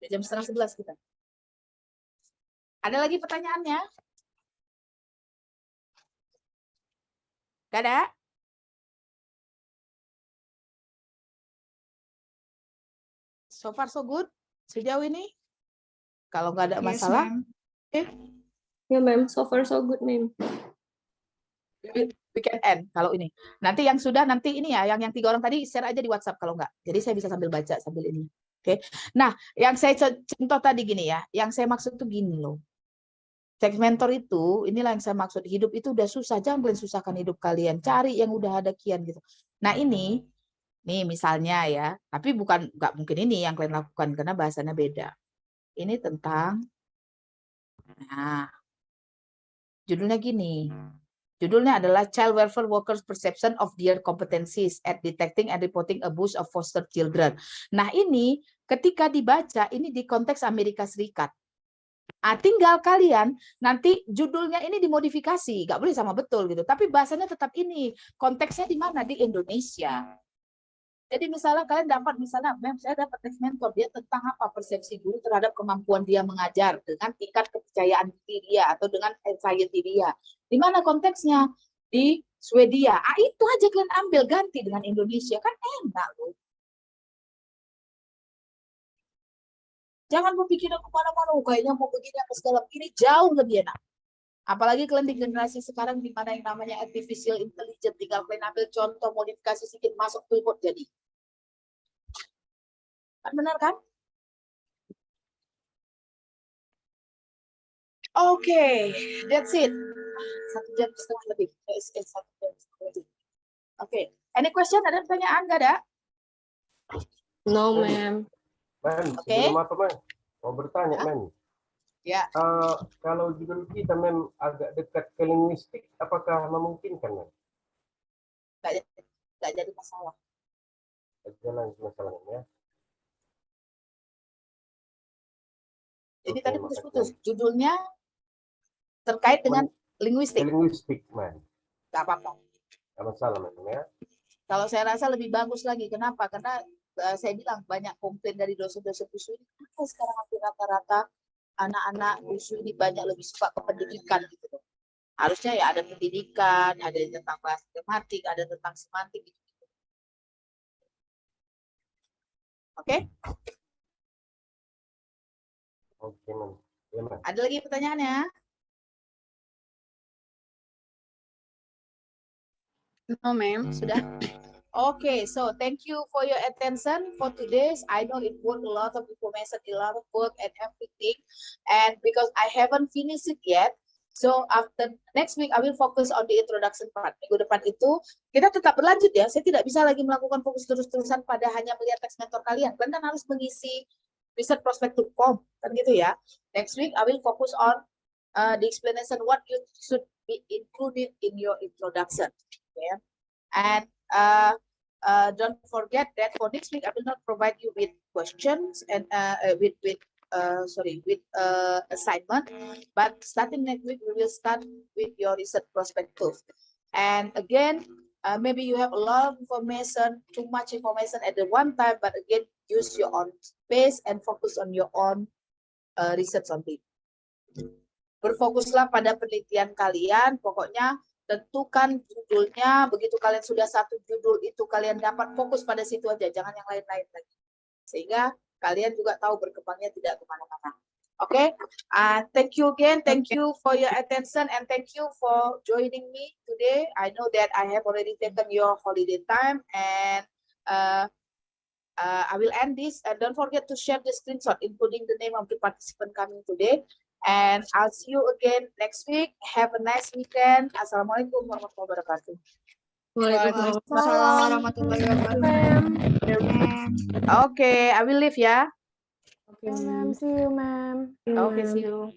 Jam 10:30 kita. Ada lagi pertanyaannya? Gak ada? So far so good sejauh ini? Kalau nggak ada Yes, masalah, ma'am. Ya, Mem. So far so good, Mem. we can end kalau ini. Nanti yang sudah nanti ini ya, yang 3 orang tadi share aja di WhatsApp kalau nggak. Jadi saya bisa sambil baca sambil ini. Oke. Nah, yang saya contoh tadi gini ya, yang saya maksud tuh gini loh. Teks mentor itu, inilah yang saya maksud. Hidup itu udah susah, jangan kalian susahkan hidup kalian. Cari yang udah ada kian gitu. Nah ini, nih misalnya ya, tapi nggak mungkin ini yang kalian lakukan karena bahasanya beda. Ini tentang, nah, judulnya gini. Judulnya adalah Child Welfare Workers Perception of Their Competencies at Detecting and Reporting Abuse of Foster Children. Nah ini ketika dibaca, ini di konteks Amerika Serikat. Tinggal kalian nanti judulnya ini dimodifikasi, nggak boleh sama betul gitu. Tapi bahasanya tetap ini, konteksnya di mana? Di Indonesia. Jadi misalnya kalian dapat, misalnya, Mem, saya dapat teks mentor, dia tentang apa? Persepsi guru terhadap kemampuan dia mengajar, dengan tingkat kepercayaan diri dia, atau dengan anxiety dia. Di mana konteksnya? Di Swedia. Itu aja kalian ambil, ganti dengan Indonesia. Kan enak loh. Jangan berpikiran kemana-mana, kayaknya mau begini apa segala. Ini jauh lebih enak. Apalagi kalian di generasi sekarang di mana yang namanya artificial intelligence, tinggal kalian ambil contoh, modifikasi sedikit, masuk keyboard jadi. Kan benar kan? Oke, that's it. 1 jam setengah lebih. Oke, any question? Ada pertanyaan? Nggak ada? No, Mem. Men, sebelum apa, Men? Mau bertanya, Men. Ya. Kalau judul kita, Men, agak dekat ke linguistik, apakah memungkinkan, Men? Nggak jadi masalah. Jalan masalahnya. Jadi tadi putus-putus. Judulnya terkait dengan linguistik. Linguistik, Men. Nggak apa-apa. Nggak masalah, Men, ya. Kalau saya rasa lebih bagus lagi. Kenapa? Karena saya bilang banyak komplain dari dosen-dosen USU ini. Kenapa sekarang hampir rata-rata anak-anak USU ini banyak lebih suka ke pendidikan gitu. Harusnya ya ada pendidikan, ada yang tentang bahasa tematik, ada tentang semantik gitu. Oke? Oke, Men. Ya, Men. Ada lagi pertanyaannya? No, ma'am. Sudah? Okay, so thank you for your attention for today's. I know it was a lot of information, a lot of work and everything. And because I haven't finished it yet, so after next week I will focus on the introduction part. Minggu depan itu kita tetap berlanjut ya. Saya tidak bisa lagi melakukan fokus terus-terusan pada hanya melihat teks mentor kalian. Kalian kan harus mengisi riset prospektif form, kan gitu ya. Next week I will focus on the explanation what you should be included in your introduction. Yeah. And don't forget that for next week I will not provide you with questions and with assignment, but starting next week we will start with your research perspective. And again, maybe you have a lot of information, too much information at the one time, but again, use your own space and focus on your own research on it. Berfokuslah pada penelitian kalian, pokoknya tentukan judulnya, begitu kalian sudah satu judul itu kalian dapat fokus pada situ aja, jangan yang lain-lain lagi. Sehingga kalian juga tahu berkembangnya tidak kemana-mana. Okay, thank you again, thank you for your attention and thank you for joining me today. I know that I have already taken your holiday time and I will end this and don't forget to share the screenshot including the name of the participant coming today. And I'll see you again next week. Have a nice weekend. Assalamualaikum warahmatullahi wabarakatuh. Waalaikumsalam warahmatullahi wabarakatuh. Okay, I will leave ya. Okay, ma'am. See you, ma'am. Okay, see you.